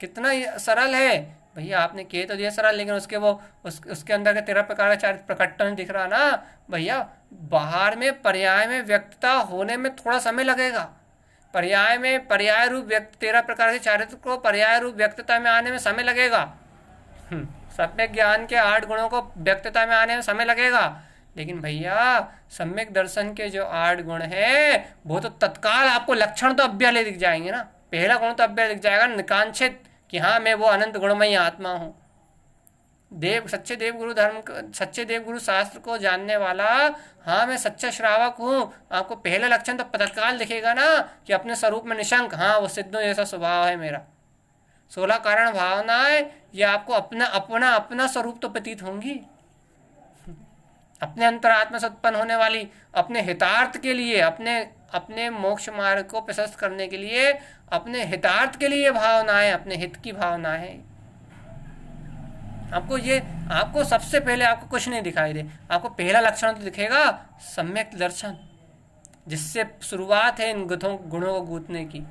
कितना सरल है। भैया आपने किए तो दिया सरल, लेकिन उसके वो उसके अंदर के 13 प्रकार का चारित्र प्रकट नहीं दिख रहा ना भैया। बाहर में पर्याय में व्यक्तता होने में थोड़ा समय लगेगा। पर्याय में पर्याय रूप व्यक्त 13 प्रकार के चारित्र को पर्याय रूप व्यक्तता में आने में समय लगेगा। सम्यक ज्ञान के 8 गुणों को व्यक्तता में आने में समय लगेगा। लेकिन भैया सम्यक दर्शन के जो 8 गुण हैं वो तो तत्काल आपको लक्षण तो अभ्याले दिख जाएंगे ना। पहला गुण तो अभ्यास दिख जाएगा, निकांक्षित, कि हाँ मैं वो अनंत गुणमयी आत्मा हूँ। सच्चे देव गुरु शास्त्र को जानने वाला, हाँ मैं सच्चा श्रावक हूँ, आपको पहला लक्षण तो तत्काल दिखेगा ना कि अपने स्वरूप में निशंक, हाँ वो सिद्धों जैसा स्वभाव है मेरा। 16 कारण भावनाएं ये आपको अपना अपना अपना स्वरूप तो प्रतीत होंगी। अपने अंतरात्मा से उत्पन्न होने वाली, अपने हितार्थ के लिए, अपने मोक्ष मार्ग को प्रशस्त करने के लिए, अपने हितार्थ के लिए भावनाएं, अपने हित की भावनाएं। आपको सबसे पहले आपको कुछ नहीं दिखाई दे, आपको पहला लक्षण तो दिखेगा सम्यक दर्शन, जिससे शुरुआत है इन गुणों को गूंथने की।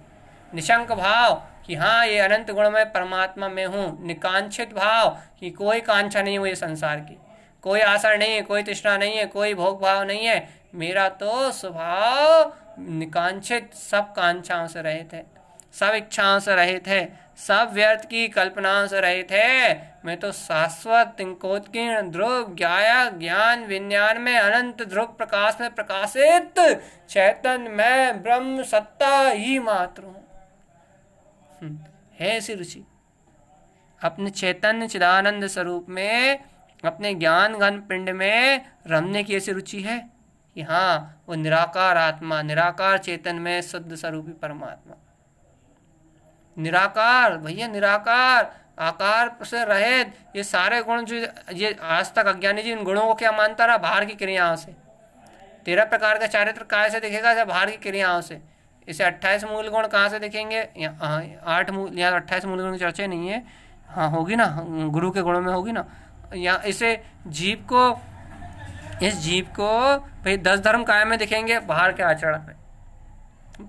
निशंक भाव कि हाँ ये अनंत गुण में परमात्मा में हूँ। निकांक्षित भाव कि कोई कांक्षा नहीं हुई संसार की, कोई आशा नहीं है, कोई तृष्णा नहीं है, कोई भोग भाव नहीं है। मेरा तो स्वभाव निकांक्षित, सब कांक्षाओं से रहित है, सब इच्छाओं से रहित है, सब व्यर्थ की कल्पनाओं से रहित है। मैं तो शाश्वत तिंकोत्कीर्ण ध्रुव ज्ञान विज्ञान में अनंत ध्रुव प्रकाश में प्रकाशित चैतन्य में ब्रह्म सत्ता ही मात्र हूँ। है ऐसी रुचि अपने चैतन्य चिदानंद स्वरूप में, अपने ज्ञान घन पिंड में रमने की ऐसी रुचि है कि हाँ वो निराकार आत्मा, निराकार चेतन में शुद्ध स्वरूपी परमात्मा, निराकार भैया, निराकार आकार से रहित। ये सारे गुण जो ये आज तक अज्ञानी जी इन गुणों को क्या मानता रहा, बाहर की क्रियाओं से। 13 प्रकार का चारित्र कहाँ से दिखेगा, जब बाहर की क्रियाओं से। इसे 28 मूल गुण कहाँ से दिखेंगे, 8 मूल, यहाँ 28 मूल गुण की चर्चा नहीं है, हाँ होगी ना, गुरु के गुणों में होगी ना। यहाँ इसे जीव को, इस जीव को भाई 10 धर्म कायम में दिखेंगे बाहर के आचरण में।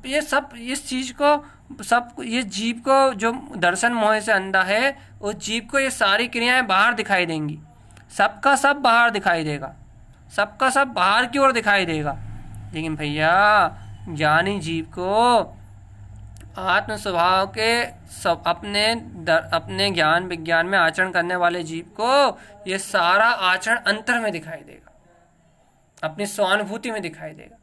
ये सब इस चीज को सब, ये जीव को जो दर्शन मोह से अंधा है, उस जीव को ये सारी क्रियाएं बाहर दिखाई देंगी, सबका सब बाहर दिखाई देगा, सबका सब बाहर की ओर दिखाई देगा। लेकिन भैया ज्ञानी जीव को आत्म स्वभाव के सब अपने ज्ञान विज्ञान में आचरण करने वाले जीव को ये सारा आचरण अंतर में दिखाई देगा, अपनी स्वानुभूति में दिखाई देगा।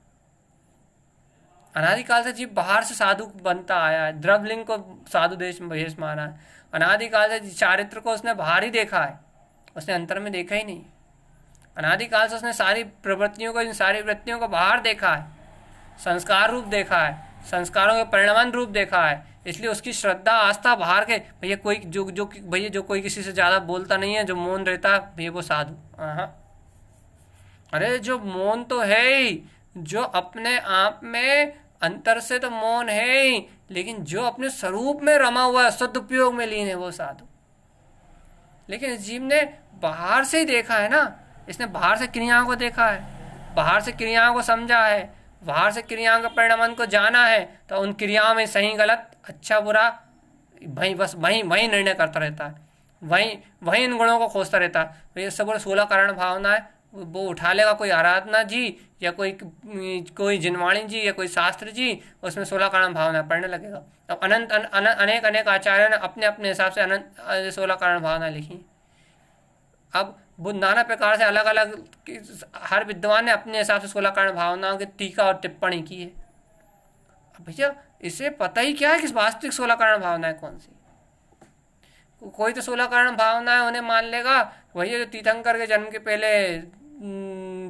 अनादिकाल से जीव बाहर से साधु बनता आया है, द्रवलिंग को साधु भेष माना है। अनादिकाल से चारित्र को उसने बाहर ही देखा है, उसने अंतर में देखा ही नहीं। अनादिकाल से उसने सारी प्रवृत्तियों को, इन सारी वृत्तियों को बाहर देखा है, संस्कार रूप देखा है, संस्कारों के परिणाम रूप देखा है। इसलिए उसकी श्रद्धा आस्था बाहर के, भैया कोई जो कोई किसी से ज़्यादा बोलता नहीं है, जो मौन रहता है, भैया वो साधु। अरे जो मौन तो है ही, जो अपने आप में अंतर से तो मौन है ही, लेकिन जो अपने स्वरूप में रमा हुआ है, सदुपयोग में लीन है, वो साधु। लेकिन इस जीव ने बाहर से ही देखा है ना, इसने बाहर से क्रियाओं को देखा है, बाहर से क्रियाओं को समझा है, बाहर से क्रियाओं के परिणाम को जाना है। तो उन क्रियाओं में सही गलत, अच्छा बुरा, वही निर्णय करता रहता है, वही इन गुणों को खोजता रहता है। ये सब 16 कारण भावना है, वो उठा लेगा कोई आराधना जी या कोई जिनवाणी जी या कोई शास्त्र जी, उसमें 16 कारण भावना पढ़ने लगेगा। अब अनेक अनेक आचार्यों ने अपने अपने हिसाब से 16 कारण भावना लिखी। अब वो नाना प्रकार से अलग अलग, हर विद्वान ने अपने हिसाब से 16 कारण भावनाओं की टीका और टिप्पणी की है। अब भैया इसे पता ही क्या है कि वास्तविक 16 कारण भावनाएं कौन सी। कोई तो 16 कारण भावनाएं उन्हें मान लेगा, वही जो तीर्थंकर के जन्म के पहले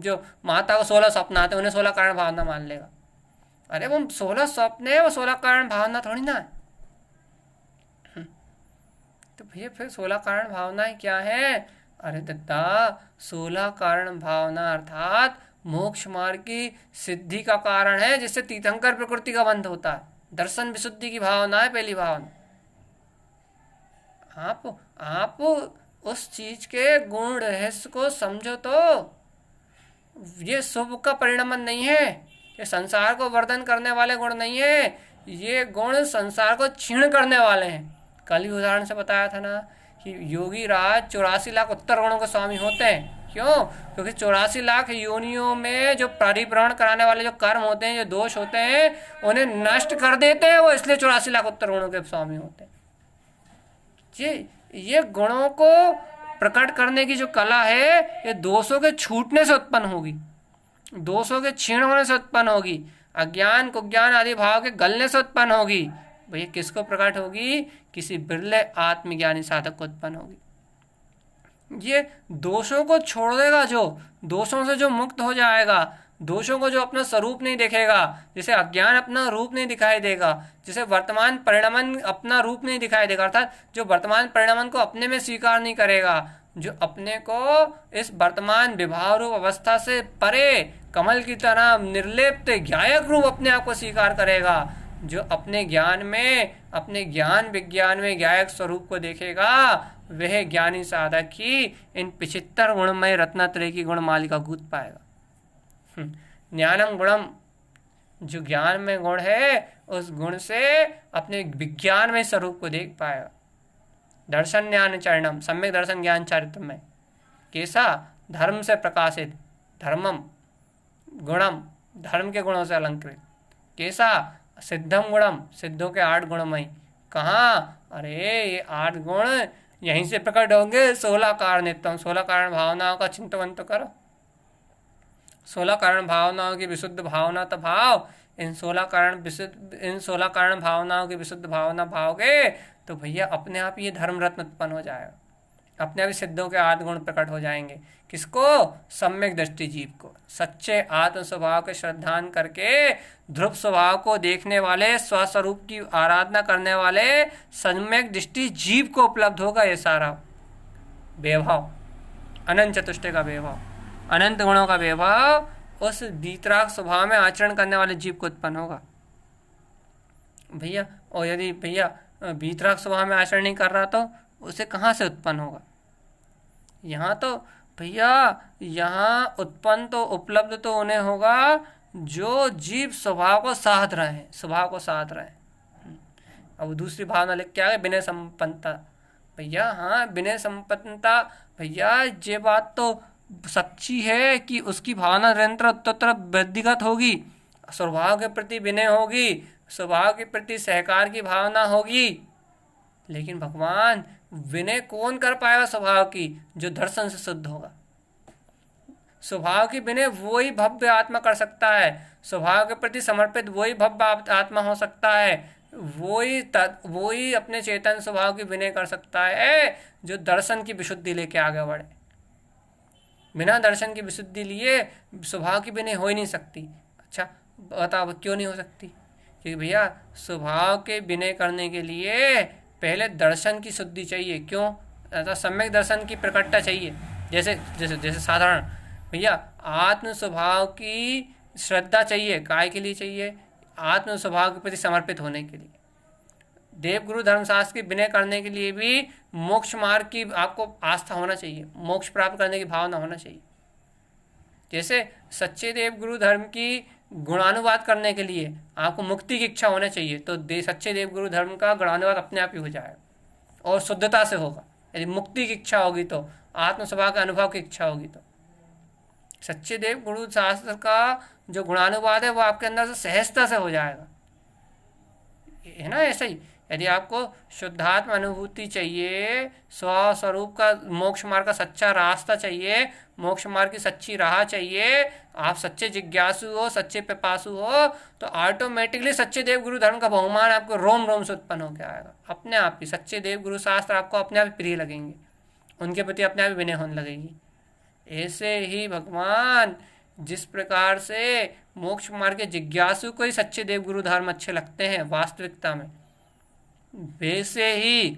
जो माता को 16 स्वप्न आते उन्हें 16 कारण भावना मान लेगा। अरे वो 16 स्वप्न है, वो 16 कारण भावना थोड़ी ना है। तो भैया फिर 16 कारण भावनाएं क्या है? अरे दत्ता, 16 कारण भावना अर्थात मोक्ष मार्ग की सिद्धि का कारण है, जिससे तीर्थंकर प्रकृति का बंध होता है। दर्शन विशुद्धि की भावना है पहली भावना। आप उस चीज के गुण रहस्य को समझो तो ये शुभ का परिणमन नहीं है, ये संसार को वर्धन करने वाले गुण नहीं है, ये गुण संसार को क्षीण करने वाले हैं। कल ही उदाहरण से बताया था ना कि योगी राज 84 लाख उत्तर गुणों के स्वामी होते हैं। क्यों? क्योंकि 84 लाख योनियों में जो परिभ्रमण कराने वाले जो कर्म होते हैं, जो दोष होते हैं, उन्हें नष्ट कर देते हैं वो, इसलिए 84 लाख उत्तर गुणों के स्वामी होते हैं। ये गुणों को प्रकट करने की जो कला है, ये दोषों के छूटने से उत्पन्न होगी, दोषों के क्षीण होने से उत्पन्न होगी, अज्ञान कुज्ञान आदि भाव के गलने से उत्पन्न होगी। भैया किसको प्रकट होगी? किसी बिरले आत्मज्ञानी साधक को उत्पन्न होगी। ये दोषों को छोड़ देगा, जो दोषों से जो मुक्त हो जाएगा, दोषों को जो अपना स्वरूप नहीं देखेगा, जिसे अज्ञान अपना रूप नहीं दिखाई देगा, जिसे वर्तमान परिणमन अपना रूप नहीं दिखाई देगा, अर्थात जो वर्तमान परिणमन को अपने में स्वीकार नहीं करेगा, जो अपने को इस वर्तमान विभाव रूप अवस्था से परे कमल की तरह निर्लिप्त ज्ञायक रूप अपने आप को स्वीकार करेगा, जो अपने ज्ञान में, अपने ज्ञान विज्ञान में ज्ञायक स्वरूप को देखेगा, वह ज्ञानी साधक ही इन 75 गुणमय रत्नत्रय की गुणमालिका गूंथ पाएगा। ज्ञानम गुणम, जो ज्ञान में गुण है, उस गुण से अपने विज्ञान में स्वरूप को देख पाएगा। दर्शन ज्ञान चरणम, सम्यक दर्शन ज्ञान चारित्र में कैसा? धर्म से प्रकाशित, धर्मम गुणम, धर्म के गुणों से अलंकृत, कैसा? सिद्धम गुणम, सिद्धों के 8 गुणमय। कहाँ? अरे ये 8 गुण यहीं से प्रकट होंगे। 16 कारण नित्यम, 16 कारण भावनाओं का चिंतन तो करो। 16 कारण भावनाओं की विशुद्ध भावना तो भाव, इन 16 कारण भावनाओं की विशुद्ध भावना भावोगे तो भैया अपने आप ये धर्म रत्न उत्पन्न हो जाएगा, अपने आप ही सिद्धों के 8 गुण प्रकट हो जाएंगे। किसको? सम्यक दृष्टि जीव को, सच्चे आत्म स्वभाव के श्रद्धान करके ध्रुव स्वभाव को देखने वाले, स्वस्वरूप की आराधना करने वाले सम्यक दृष्टि जीव को उपलब्ध होगा ये सारा वैभव, अनंत चतुष्टय का वैभव, अनंत गुणों का वैभव उस वीतराग स्वभाव में आचरण करने वाले जीव को उत्पन्न होगा भैया। और यदि भैया वीतराग स्वभाव में आचरण नहीं कर रहा तो उसे कहाँ से उत्पन्न होगा? यहाँ तो भैया, यहाँ उत्पन्न तो उपलब्ध तो उन्हें होगा जो जीव स्वभाव को साध रहे हैं, स्वभाव को साध रहे हैं। अब दूसरी भावना लिख क्या है? विनय संपन्नता। भैया हाँ, विनय संपन्नता भैया, ये बात तो सच्ची है कि उसकी भावना निरंतर उत्तर वृद्धिगत होगी, स्वभाव के प्रति विनय होगी, स्वभाव के प्रति सहकार की भावना होगी। लेकिन भगवान, विनय कौन कर पाएगा स्वभाव की? जो दर्शन से शुद्ध होगा। स्वभाव की विनय वही भव्य आत्मा कर सकता है, स्वभाव के प्रति समर्पित वही भव्य आत्मा हो सकता है, वही अपने चेतन स्वभाव की विनय कर सकता है जो दर्शन की विशुद्धि लेके आगे बढ़े। बिना दर्शन की विशुद्धि लिए स्वभाव की विनय हो ही नहीं सकती। अच्छा बताओ क्यों नहीं हो सकती? क्योंकि भैया स्वभाव के विनय करने के लिए पहले दर्शन की शुद्धि चाहिए। क्यों? अर्थात सम्यक दर्शन की प्रकटता चाहिए। जैसे जैसे जैसे साधारण भैया आत्म स्वभाव की श्रद्धा चाहिए। काय के लिए चाहिए? आत्म स्वभाव के प्रति समर्पित होने के लिए। देवगुरु धर्मशास्त्र की विनय करने के लिए भी मोक्ष मार्ग की आपको आस्था होना चाहिए, मोक्ष प्राप्त करने की भावना होना चाहिए। जैसे सच्चे देवगुरु धर्म की गुणानुवाद करने के लिए आपको मुक्ति की इच्छा होना चाहिए, तो सच्चे देवगुरु धर्म का गुणानुवाद अपने आप ही हो जाएगा और शुद्धता से होगा। यदि मुक्ति की इच्छा होगी तो, आत्म स्वभाव के अनुभव की इच्छा होगी तो। सच्चे देव गुरु शास्त्र का जो गुणानुवाद है वो आपके अंदर से सहजता से हो जाएगा, है ना। ऐसा ही यदि आपको शुद्धात्म अनुभूति चाहिए, स्वस्वरूप का मोक्ष मार्ग का सच्चा रास्ता चाहिए, मोक्ष मार्ग की सच्ची राह चाहिए, आप सच्चे जिज्ञासु हो, सच्चे पिपासु हो, तो ऑटोमेटिकली सच्चे देव गुरु धर्म का बहुमान आपको रोम रोम से उत्पन्न होकर आएगा अपने आप ही। सच्चे देव गुरु शास्त्र आपको अपने आप ही प्रिय लगेंगे, उनके प्रति अपने आप ही विनय होने लगेगी। ऐसे ही भगवान जिस प्रकार से मोक्ष मार्ग के जिज्ञासु को ही सच्चे देव गुरु धर्म अच्छे लगते हैं वास्तविकता में, वैसे ही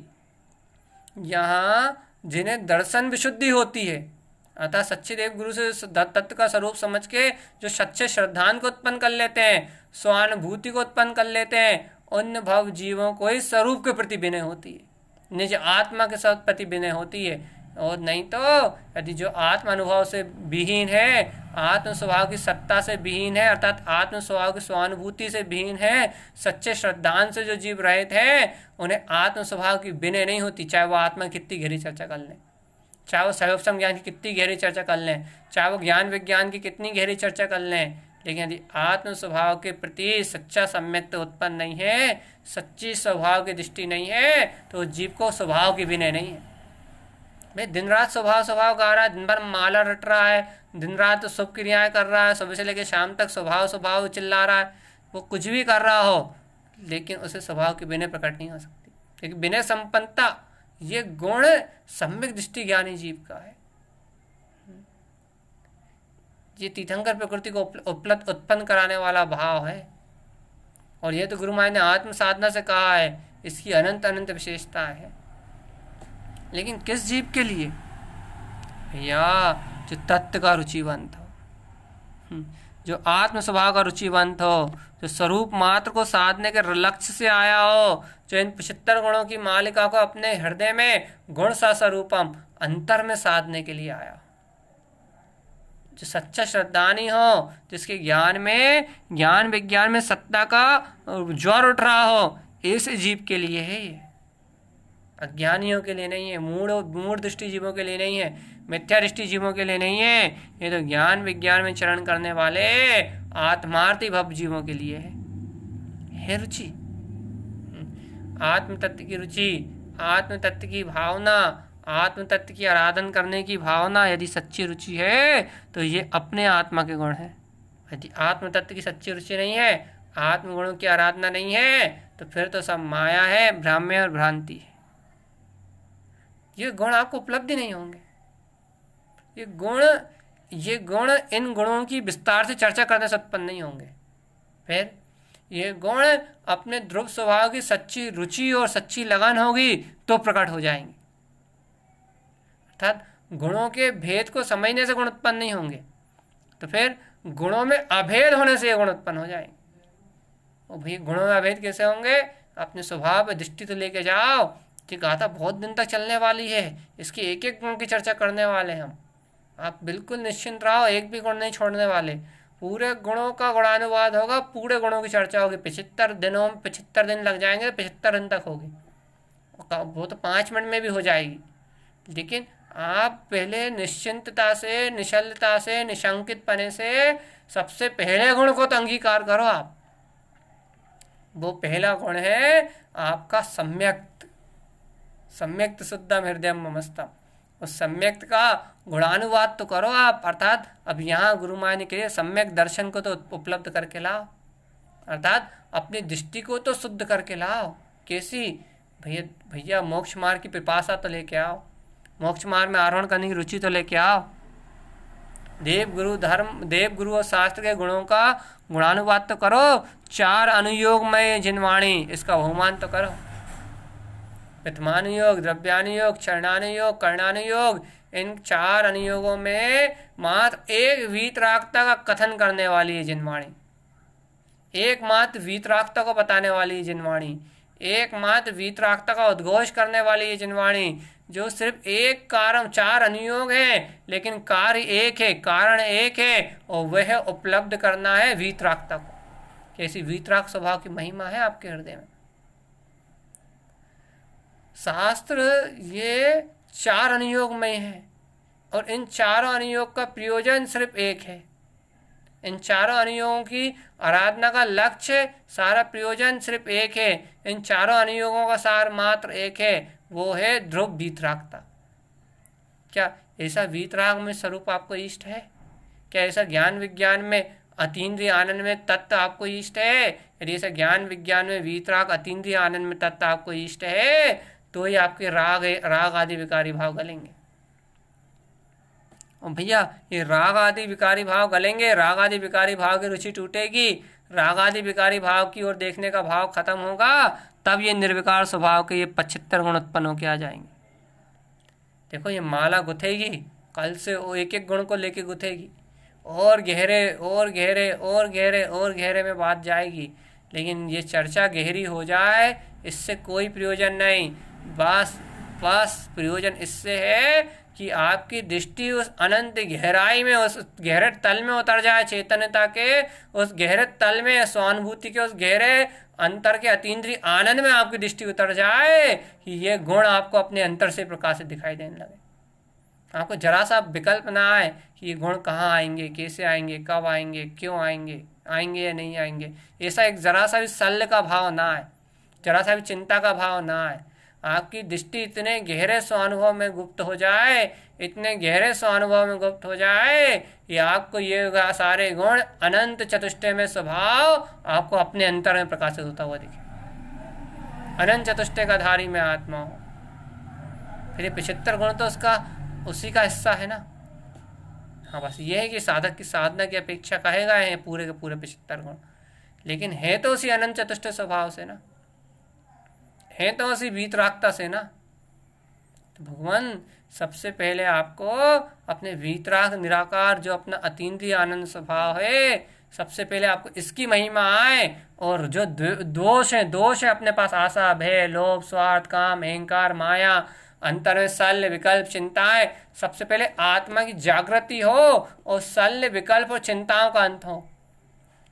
यहाँ जिन्हें दर्शन विशुद्धि होती है, अतः सच्चे देव गुरु से तत्व का स्वरूप समझ के जो सच्चे श्रद्धान को उत्पन्न कर लेते हैं, स्वानुभूति को उत्पन्न कर लेते हैं, उन भव जीवों को ही स्वरूप के प्रति विनय होती है, निज आत्मा के साथ प्रति विनय होती है। और नहीं तो यदि जो आत्म अनुभव से विहीन है, आत्म स्वभाव की सत्ता से विहीन है, अर्थात आत्म स्वभाव की स्वानुभूति से विहीन है, सच्चे श्रद्धान से जो जीव रहित हैं, उन्हें आत्म स्वभाव की विनय नहीं होती, चाहे वो आत्मा की कितनी गहरी चर्चा कर लें, चाहे वो सर्वोपम ज्ञान की कितनी गहरी चर्चा कर लें, चाहे वो ज्ञान विज्ञान की कितनी गहरी चर्चा कर लें, लेकिन यदि आत्म स्वभाव के प्रति सच्चा सम्यक्त उत्पन्न नहीं है, सच्ची स्वभाव की दृष्टि नहीं है, तो जीव को स्वभाव की विनय नहीं है। भाई दिन रात स्वभाव गा रहा है, दिन भर माला रट रहा है, दिन रात शुभ क्रियाएं कर रहा है, सुबह से लेकर शाम तक स्वभाव चिल्ला रहा है, वो कुछ भी कर रहा हो, लेकिन उसे स्वभाव की विनय प्रकट नहीं हो सकती, क्योंकि विनय संपन्नता ये गुण सम्यक दृष्टि ज्ञानी जीव का है। ये तीर्थंकर प्रकृति को उपलब्ध उत्पन्न कराने वाला भाव है, और ये तो गुरु महाराज ने आत्म साधना से कहा है, इसकी अनंत अनंत विशेषता है। लेकिन किस जीव के लिए? या जो तत्व का रुचिवंत हो, जो आत्म स्वभाव का रुचिवंत हो, जो स्वरूप मात्र को साधने के लक्ष्य से आया हो, जो इन 75 गुणों की मालिका को अपने हृदय में गुण सा स्वरूपम अंतर में साधने के लिए आया, जो सच्चा श्रद्धानी हो, जिसके ज्ञान विज्ञान में सत्ता का ज्वर उठ रहा हो, ऐसे जीव के लिए है ये, अज्ञानियों के लिए नहीं है, मूढ़ दृष्टि जीवों के लिए नहीं है, मिथ्या दृष्टि जीवों के लिए नहीं है, ये तो ज्ञान विज्ञान में चरण करने वाले आत्मार्थी भव जीवों के लिए है रुचि। आत्म तत्व की रुचि, आत्म तत्व की भावना, आत्म तत्व की आराधन करने की भावना यदि सच्ची रुचि है तो ये अपने आत्मा के गुण है। यदि आत्म तत्व की सच्ची रुचि नहीं है, आत्म गुणों की आराधना नहीं है, तो फिर तो सब माया है, भ्राम्य और भ्रांति है। ये गुण आपको उपलब्धि नहीं होंगे। ये गुण इन गुणों की विस्तार से चर्चा करने से उत्पन्न नहीं होंगे। फिर ये गुण अपने ध्रुव स्वभाव की सच्ची रुचि और सच्ची लगन होगी तो प्रकट हो जाएंगे। अर्थात गुणों के भेद को समझने से गुण उत्पन्न नहीं होंगे, तो फिर गुणों में अभेद होने से ये गुण उत्पन्न हो जाएंगे। और भाई गुणों में अभेद कैसे होंगे? अपने स्वभाव पर दृष्टि तो लेके जाओ कि गाथा बहुत दिन तक चलने वाली है, इसके एक एक गुण की चर्चा करने वाले हम। आप बिल्कुल निश्चिंत रहो, एक भी गुण नहीं छोड़ने वाले। पूरे गुणों का गुणानुवाद होगा, पूरे गुणों की चर्चा होगी। 75 दिनों में 75 दिन लग जाएंगे, 75 दिन तक होगी। वो तो 5 मिनट में भी हो जाएगी, लेकिन आप पहले निश्चिंतता से, निश्चलता से, निशंकित पने से सबसे पहले गुण को तो अंगीकार करो आप। वो पहला गुण है आपका सम्यक्त शुद्धम हृदयम ममस्तम। उस सम्यक्त का गुणानुवाद तो करो आप। अर्थात अब यहाँ गुरु माया ने कहे सम्यक दर्शन को तो उपलब्ध करके लाओ, अर्थात अपनी दृष्टि को तो शुद्ध करके लाओ। कैसी? भैया मोक्ष मार्ग की पिपासा तो लेके आओ, मोक्ष मार्ग में आरोहण करने की रुचि तो लेके आओ। देव गुरु और शास्त्र के गुणों का गुणानुवाद तो करो। 4 अनुयोगमय जिनवाणी, इसका बहुमान तो करो। प्रथमानुयोग, द्रव्यानुयोग, चरणानुयोग, कर्णानुयोग, इन 4 अनुयोगों में मात्र एक वीतरागता का कथन करने वाली है जिनवाणी, एकमात्र वीतरागता को बताने वाली है जिनवाणी, एकमात्र वीतरागता का उद्घोष करने वाली है जिनवाणी, जो सिर्फ एक कारण, 4 अनुयोग है लेकिन कार्य एक है, कारण एक है, और वह उपलब्ध करना है वीतरागता को। कैसी वीतराग स्वभाव की महिमा है आपके हृदय में। शास्त्र ये 4 अनुयोग में है, और इन चारों अनुयोग का प्रयोजन सिर्फ एक है। इन चारों अनुयोगों की आराधना का लक्ष्य, सारा प्रयोजन सिर्फ एक है। इन चारों अनुयोगों का सार मात्र एक है, वो है ध्रुव वीतरागता। क्या ऐसा वीतराग में स्वरूप आपको इष्ट है? क्या ऐसा ज्ञान विज्ञान में अतीन्द्रिय आनंद में तत्व आपको इष्ट है? यदि ऐसा ज्ञान विज्ञान में वीतराग अतीन्द्रिय आनंद में तत्व आपको इष्ट है तो ही आपके राग आदि विकारी भाव गलेंगे। और भैया ये राग आदि विकारी भाव गलेंगे, राग आदि विकारी भाव की रुचि टूटेगी, राग आदि विकारी भाव की ओर देखने का भाव खत्म होगा, तब ये निर्विकार स्वभाव के ये 75 गुण उत्पन्न होकर आ जाएंगे। देखो ये माला गुथेगी, कल से वो एक एक गुण को लेके गुथेगी, और गहरे और गहरे और गहरे और गहरे में बात जाएगी। लेकिन ये चर्चा गहरी हो जाए इससे कोई प्रयोजन नहीं। बस प्रयोजन इससे है कि आपकी दृष्टि उस अनंत गहराई में, उस गहरे तल में उतर जाए, चैतन्यता के उस गहरे तल में, स्वानुभूति के उस गहरे अंतर के अतीन्द्रिय आनंद में आपकी दृष्टि उतर जाए कि ये गुण आपको अपने अंतर से प्रकाशित दिखाई देने लगे। आपको जरा सा विकल्प ना आए कि ये गुण कहाँ आएंगे, कैसे आएंगे, कब आएंगे, क्यों आएंगे, आएंगे या नहीं आएंगे, ऐसा एक जरा सा भी शल्य का भाव ना आए, जरा सा भी चिंता का भाव ना आए। आपकी दृष्टि इतने गहरे स्वानुभव में गुप्त हो जाए, इतने गहरे स्वानुभव में गुप्त हो जाए कि आपको ये सारे गुण अनंत चतुष्टय में स्वभाव आपको अपने अंतर में प्रकाशित होता हुआ दिखे। अनंत चतुष्टय का धारी में आत्मा हो, फिर ये 75 गुण तो उसका उसी का हिस्सा है ना। हाँ, बस ये है कि साधक की साधना की अपेक्षा कहेगा है पूरे के पूरे 75 गुण, लेकिन है तो उसी अनंत चतुष्टय स्वभाव से ना, है तो उसी वीतरागता से ना। तो भगवान सबसे पहले आपको अपने वीतराग निराकार जो अपना अतीन्द्रिय आनंद स्वभाव है, सबसे पहले आपको इसकी महिमा आए, और जो दोष है अपने पास, आशा, भय, लोभ, स्वार्थ, काम, अहंकार, माया, अंतर में शल्य, विकल्प, चिंताएं, सबसे पहले आत्मा की जागृति हो और शल्य, विकल्प और चिंताओं का अंत हो,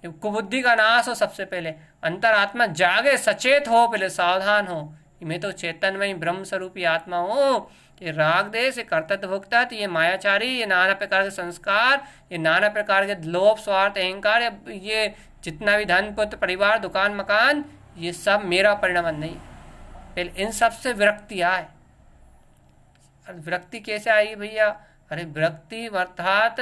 कुबुद्धि का नाश हो। सबसे पहले अंतर आत्मा जागे, सचेत हो, पहले सावधान हो कि मैं तो चेतनमय ब्रह्म स्वरूपी आत्मा हूँ। ये राग देश, ये कर्तव्य भुगता, ये मायाचारी, ये नाना प्रकार के संस्कार, ये नाना प्रकार के लोभ, स्वार्थ, अहंकार, ये जितना भी धन, पुत्र, परिवार, दुकान, मकान, ये सब मेरा परिणाम नहीं। पहले इन सब से विरक्ति आए। विरक्ति कैसे आएगी भैया? अरे विरक्ति अर्थात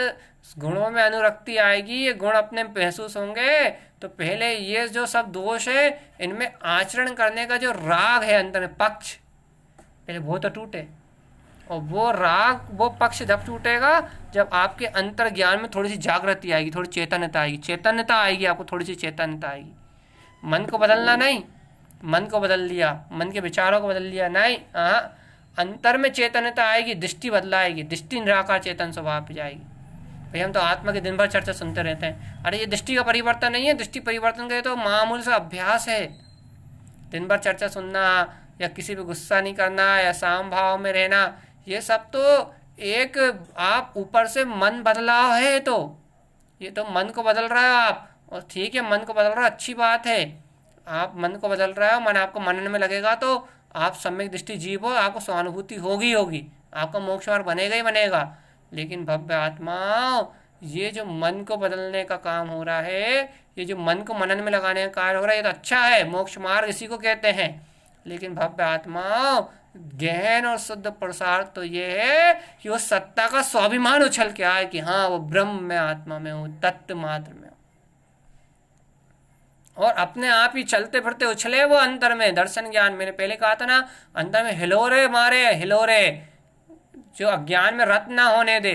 गुणों में अनुरक्ति आएगी, ये गुण अपने महसूस होंगे तो पहले ये जो सब दोष है इनमें आचरण करने का जो राग है अंदर में पक्ष, पहले वो तो टूटे। और वो राग, वो पक्ष जब टूटेगा जब आपके अंतर ज्ञान में थोड़ी सी जागृति आएगी, थोड़ी चेतनता आएगी, चेतनता आएगी, आपको थोड़ी सी चेतनता आएगी। मन को बदलना नहीं, मन को बदल लिया, मन के विचारों को बदल लिया नहीं, हाँ, अंतर में चेतनता आएगी, दृष्टि बदलाएगी, दृष्टि निराकार चेतन स्वभाव पे जाएगी। भाई हम तो आत्मा की दिन भर चर्चा सुनते रहते हैं, अरे ये दृष्टि का परिवर्तन नहीं है, दृष्टि परिवर्तन का तो मामूल सा अभ्यास है। दिन भर चर्चा सुनना या किसी पे गुस्सा नहीं करना या साम भाव में रहना, ये सब तो एक आप ऊपर से मन बदलाव है, तो ये तो मन को बदल रहा है आप, और ठीक है मन को बदल रहा है, अच्छी बात है, आप मन को बदल रहा है, मन आपको मनन में लगेगा तो आप सम्यक दृष्टि जीव हो, आपको स्वानुभूति होगी, आपका मोक्ष मार्ग बनेगा ही बनेगा। लेकिन भव्य आत्माओं, ये जो मन को बदलने का काम हो रहा है, ये जो मन को मनन में लगाने का कार्य हो रहा है, ये तो अच्छा है, मोक्ष मार्ग इसी को कहते हैं। लेकिन भव्य आत्माओं, गहन और शुद्ध प्रसार तो ये है कि वो सत्ता का स्वाभिमान उछल के आए कि हाँ वो ब्रह्म में, आत्मा में हूँ, तत्व मात्र में, और अपने आप ही चलते फिरते उछले वो अंतर में। दर्शन ज्ञान, मैंने पहले कहा था ना, अंतर में हिलोरे मारे, हिलोरे जो अज्ञान में रत ना होने दे,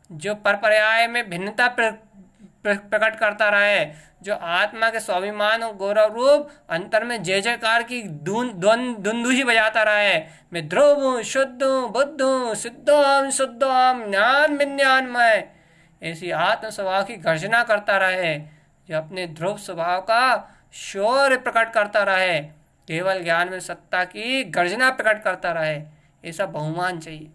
जो परपर्याय में भिन्नता प्रकट करता रहे, जो आत्मा के स्वाभिमान और गौरव रूप अंतर में जय जयकार की दुंदुही बजाता रहे, मैं ध्रुव हूँ, शुद्ध हूँ, बुद्ध हूँ, सिद्धोम शुद्धोम, ज्ञान विज्ञानमय, ऐसी आत्म स्वभाव की गर्जना करता रहे, जो अपने ध्रुव स्वभाव का शौर्य प्रकट करता रहे, केवल ज्ञान में सत्ता की गर्जना प्रकट करता रहे। ऐसा बहुमान चाहिए,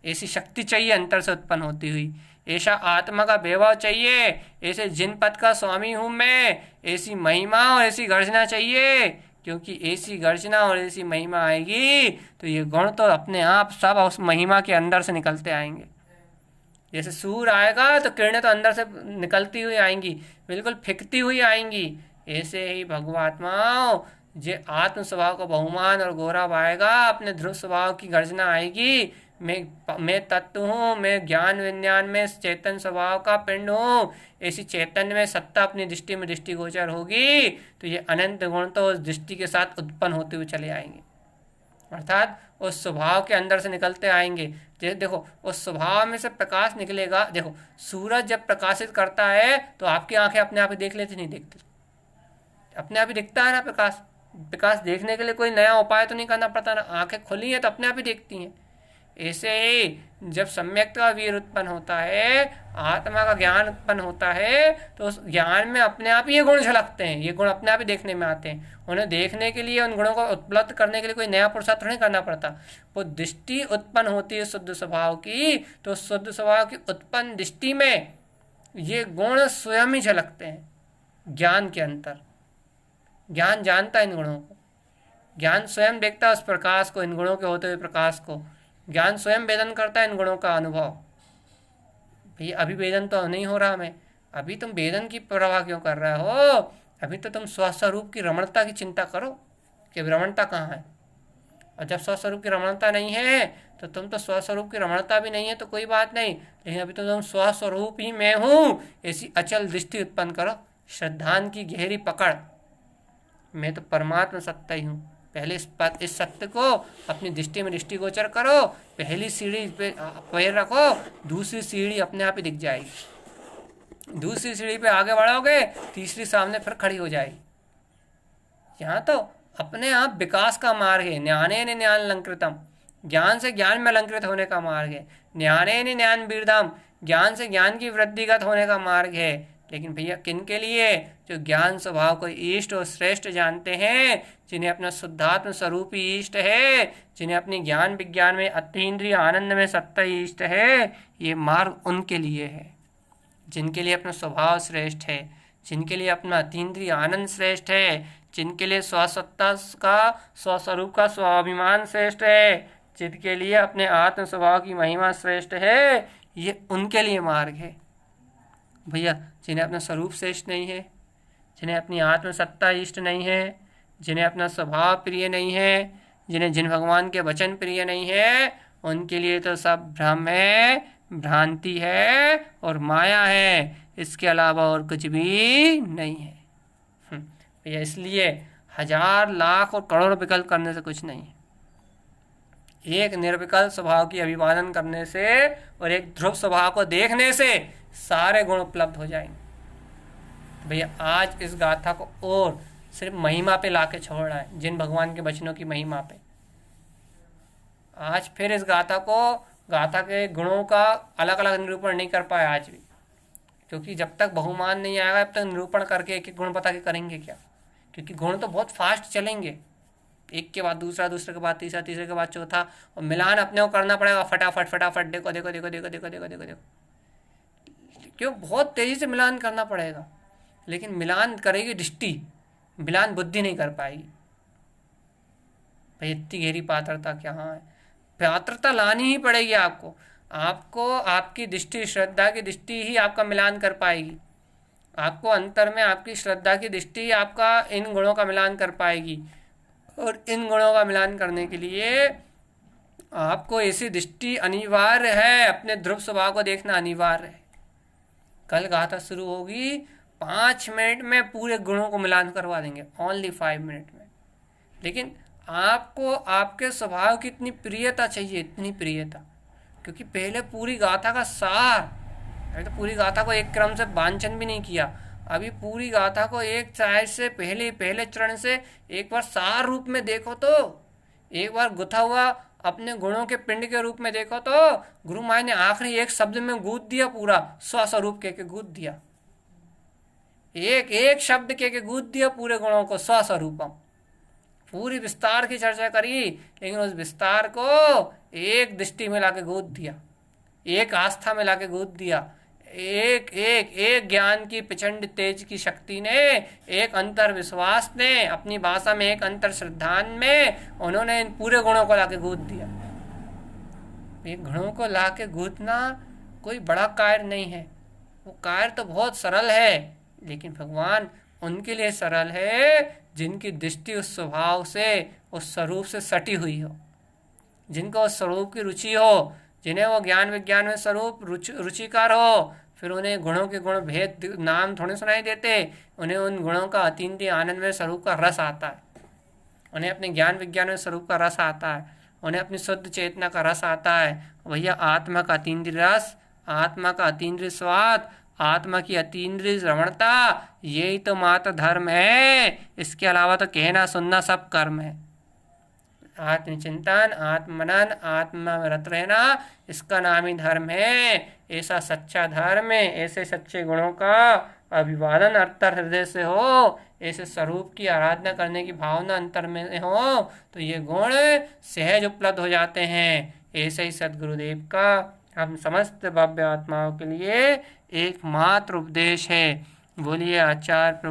ऐसी शक्ति चाहिए अंतर से उत्पन्न होती हुई, ऐसा आत्मा का वैभव चाहिए, ऐसे जिन पद का स्वामी हूँ मैं, ऐसी महिमा और ऐसी गर्जना चाहिए क्योंकि ऐसी गर्जना और ऐसी महिमा आएगी तो ये गुण तो अपने आप सब उस महिमा के अंदर से निकलते आएंगे। जैसे सूर्य आएगा तो किरणें तो अंदर से निकलती हुई आएंगी, बिल्कुल फिकती हुई आएंगी। ऐसे ही भगवात्माओं जे आत्म स्वभाव का बहुमान और गौरव आएगा, अपने ध्रुव स्वभाव की गर्जना आएगी, मैं तत्व हूँ, मैं ज्ञान विज्ञान में चेतन स्वभाव का पिंड हूँ, ऐसी चैतन्य में सत्ता अपनी दृष्टि में दृष्टिगोचर होगी तो ये अनंत गुण तो उस दृष्टि के साथ उत्पन्न होते हुए चले आएंगे, अर्थात उस स्वभाव के अंदर से निकलते आएंगे। देखो उस स्वभाव में से प्रकाश निकलेगा। देखो सूरज जब प्रकाशित करता है तो आपकी आंखें अपने आप ही देख लेती, नहीं देखती, अपने आप ही दिखता है ना प्रकाश। प्रकाश देखने के लिए कोई नया उपाय तो नहीं करना पड़ता ना, आंखें खुली हैं तो अपने आप ही देखती हैं। ऐसे ही जब सम्यक का वीर उत्पन्न होता है, आत्मा का ज्ञान उत्पन्न होता है तो उस ज्ञान में अपने आप ही ये गुण झलकते हैं, ये गुण अपने आप ही देखने में आते हैं। उन्हें देखने के लिए, उन गुणों को उपलब्ध करने के लिए कोई नया पुरुषार्थ नहीं करना पड़ता। वो दृष्टि उत्पन्न होती है शुद्ध स्वभाव की, तो शुद्ध स्वभाव की उत्पन्न दृष्टि में ये गुण स्वयं ही झलकते हैं ज्ञान के अंतर। ज्ञान जानता है इन गुणों को, ज्ञान स्वयं देखता है उस प्रकाश को, इन गुणों के होते हुए प्रकाश को। ज्ञान स्वयं वेदन करता है इन गुणों का अनुभव। भैया अभी वेदन तो नहीं हो रहा हमें, अभी तुम वेदन की परवाह क्यों कर रहे हो? अभी तो तुम स्वस्वरूप की रमणता की चिंता करो कि रमणता कहाँ है। और जब स्वस्वरूप की रमणता नहीं है तो तुम तो स्वस्वरूप की रमणता भी नहीं है तो कोई बात नहीं, लेकिन अभी तो तुम स्वस्वरूप ही मैं हूँ ऐसी अचल दृष्टि उत्पन्न करो, श्रद्धान की गहरी पकड़। मैं तो परमात्मा सत्ता ही हूँ। पहले इस सत्य को अपनी दृष्टि में दृष्टिगोचर करो, पहली सीढ़ी पे पैर रखो, दूसरी सीढ़ी अपने आप ही दिख जाएगी। दूसरी सीढ़ी पे आगे बढ़ोगे, तीसरी सामने फिर खड़ी हो जाएगी। यहाँ तो अपने आप विकास का मार्ग है। ज्ञानेन ज्ञान अलंकृतम, ज्ञान से ज्ञान में अलंकृत होने का मार्ग है। ज्ञानेन ज्ञान विरधम, ज्ञान से ज्ञान की वृद्धिगत होने का मार्ग है। लेकिन भैया किन के लिए? जो ज्ञान स्वभाव को इष्ट और श्रेष्ठ जानते हैं, जिन्हें अपना शुद्धात्म स्वरूप ही इष्ट है, जिन्हें अपनी ज्ञान विज्ञान में अतीन्द्रिय आनंद में सत्ता ही इष्ट है। ये मार्ग उनके लिए है जिनके लिए अपना स्वभाव श्रेष्ठ है, जिनके लिए अपना अतीन्द्रिय आनंद श्रेष्ठ है, जिनके लिए स्वसत्ता का, स्वस्वरूप का स्वाभिमान श्रेष्ठ है, जिनके लिए अपने आत्म स्वभाव की महिमा श्रेष्ठ है। ये उनके लिए मार्ग है भैया। जिन्हें अपना स्वरूप श्रेष्ठ नहीं है, जिन्हें अपनी आत्मसत्ता इष्ट नहीं है, जिन्हें अपना स्वभाव प्रिय नहीं है, जिन भगवान के वचन प्रिय नहीं है, उनके लिए तो सब भ्रम है, भ्रांति है और माया है, इसके अलावा और कुछ भी नहीं है भैया। इसलिए हजार लाख और करोड़ विकल्प करने से कुछ नहीं है। एक निर्विकल्प स्वभाव की अभिवादन करने से और एक ध्रुव स्वभाव को देखने से सारे गुण उपलब्ध हो जाएंगे भैया। आज इस गाथा को और सिर्फ महिमा पे लाके छोड़ रहा है, जिन भगवान के वचनों की महिमा पे। आज फिर इस गाथा के गुणों का अलग अलग निरूपण नहीं कर पाए आज भी, क्योंकि जब तक बहुमान नहीं आएगा तब तक निरूपण करके एक एक गुण बता के करेंगे क्या? क्योंकि गुण तो बहुत फास्ट चलेंगे, एक के बाद दूसरा, दूसरे के बाद तीसरा, तीसरे के बाद चौथा, और मिलान अपने को करना पड़ेगा फटाफट फटाफट। देखो देखो देखो देखो देखो देखो देखो देखो, क्यों? बहुत तेजी से मिलान करना पड़ेगा। लेकिन मिलान करेगी दृष्टि, मिलान बुद्धि नहीं कर पाएगी भाई। इतनी गहरी पात्रता क्या है? पात्रता लानी ही पड़ेगी आपको। आपकी दृष्टि, श्रद्धा की दृष्टि ही आपका मिलान कर पाएगी। आपको अंतर में आपकी श्रद्धा की दृष्टि आपका इन गुणों का मिलान कर पाएगी। और इन गुणों का मिलान करने के लिए आपको ऐसी दृष्टि अनिवार्य है, अपने ध्रुव स्वभाव को देखना अनिवार्य है। कल गाथा शुरू होगी, 5 मिनट में पूरे गुणों को मिलान करवा देंगे, ओनली 5 मिनट में। लेकिन आपको आपके स्वभाव की इतनी प्रियता चाहिए, इतनी प्रियता, क्योंकि पहले पूरी गाथा का सार, अभी तो पूरी गाथा को एक क्रम से वांछन भी नहीं किया, अभी पूरी गाथा को एक चाय से पहले चरण से एक बार सार रूप में देखो, तो एक बार गुथा हुआ अपने गुणों के पिंड के रूप में देखो, तो गुरु माया ने आखिरी एक शब्द में गूंथ दिया, पूरा स्वस्वरूप के गूंथ दिया, एक एक शब्द के गूंथ दिया पूरे गुणों को स्वस्वरूपम। पूरी विस्तार की चर्चा करी, लेकिन उस विस्तार को एक दृष्टि में लाके गूंथ दिया, एक आस्था में लाके गूंथ दिया, एक एक एक ज्ञान की प्रचंड तेज की शक्ति ने, एक अंतर विश्वास ने, अपनी भाषा में एक अंतर श्रद्धान में उन्होंने इन पूरे गुणों को लाके गूंथ दिया। ये गुणों को लाके गूंथना कोई बड़ा कार्य नहीं है, वो कार्य तो बहुत सरल है, लेकिन भगवान उनके लिए सरल है जिनकी दृष्टि उस स्वभाव से, उस स्वरूप से सटी हुई हो, जिनको उस स्वरूप की रुचि हो, जिन्हें वो ज्ञान विज्ञान में स्वरूप रुचिकार हो। फिर उन्हें गुणों के गुण भेद नाम थोड़े सुनाई देते, उन्हें उन गुणों का अतीन्द्रिय आनंद में स्वरूप का रस आता है, उन्हें अपने ज्ञान विज्ञान में स्वरूप का रस आता है, उन्हें अपनी शुद्ध चेतना का रस आता है। भैया आत्मा का अतीन्द्रिय रस, आत्मा का अतीन्द्रिय स्वाद, आत्मा की अतीन्द्रिय रमणता, यही तो मात्र धर्म है। इसके अलावा तो कहना सुनना सब कर्म है। आत्मचिंतन, आत्मनन, आत्मा में रत रहना, इसका नाम ही धर्म है। ऐसा सच्चा धर्म है, ऐसे सच्चे गुणों का अभिवादन अंतर हृदय से हो, ऐसे स्वरूप की आराधना करने की भावना अंतर में हो, तो ये गुण सहज उपलब्ध हो जाते हैं। ऐसे ही सद्गुरुदेव का हम समस्त भव्य आत्माओं के लिए एकमात्र उपदेश है। बोलिए आचार्य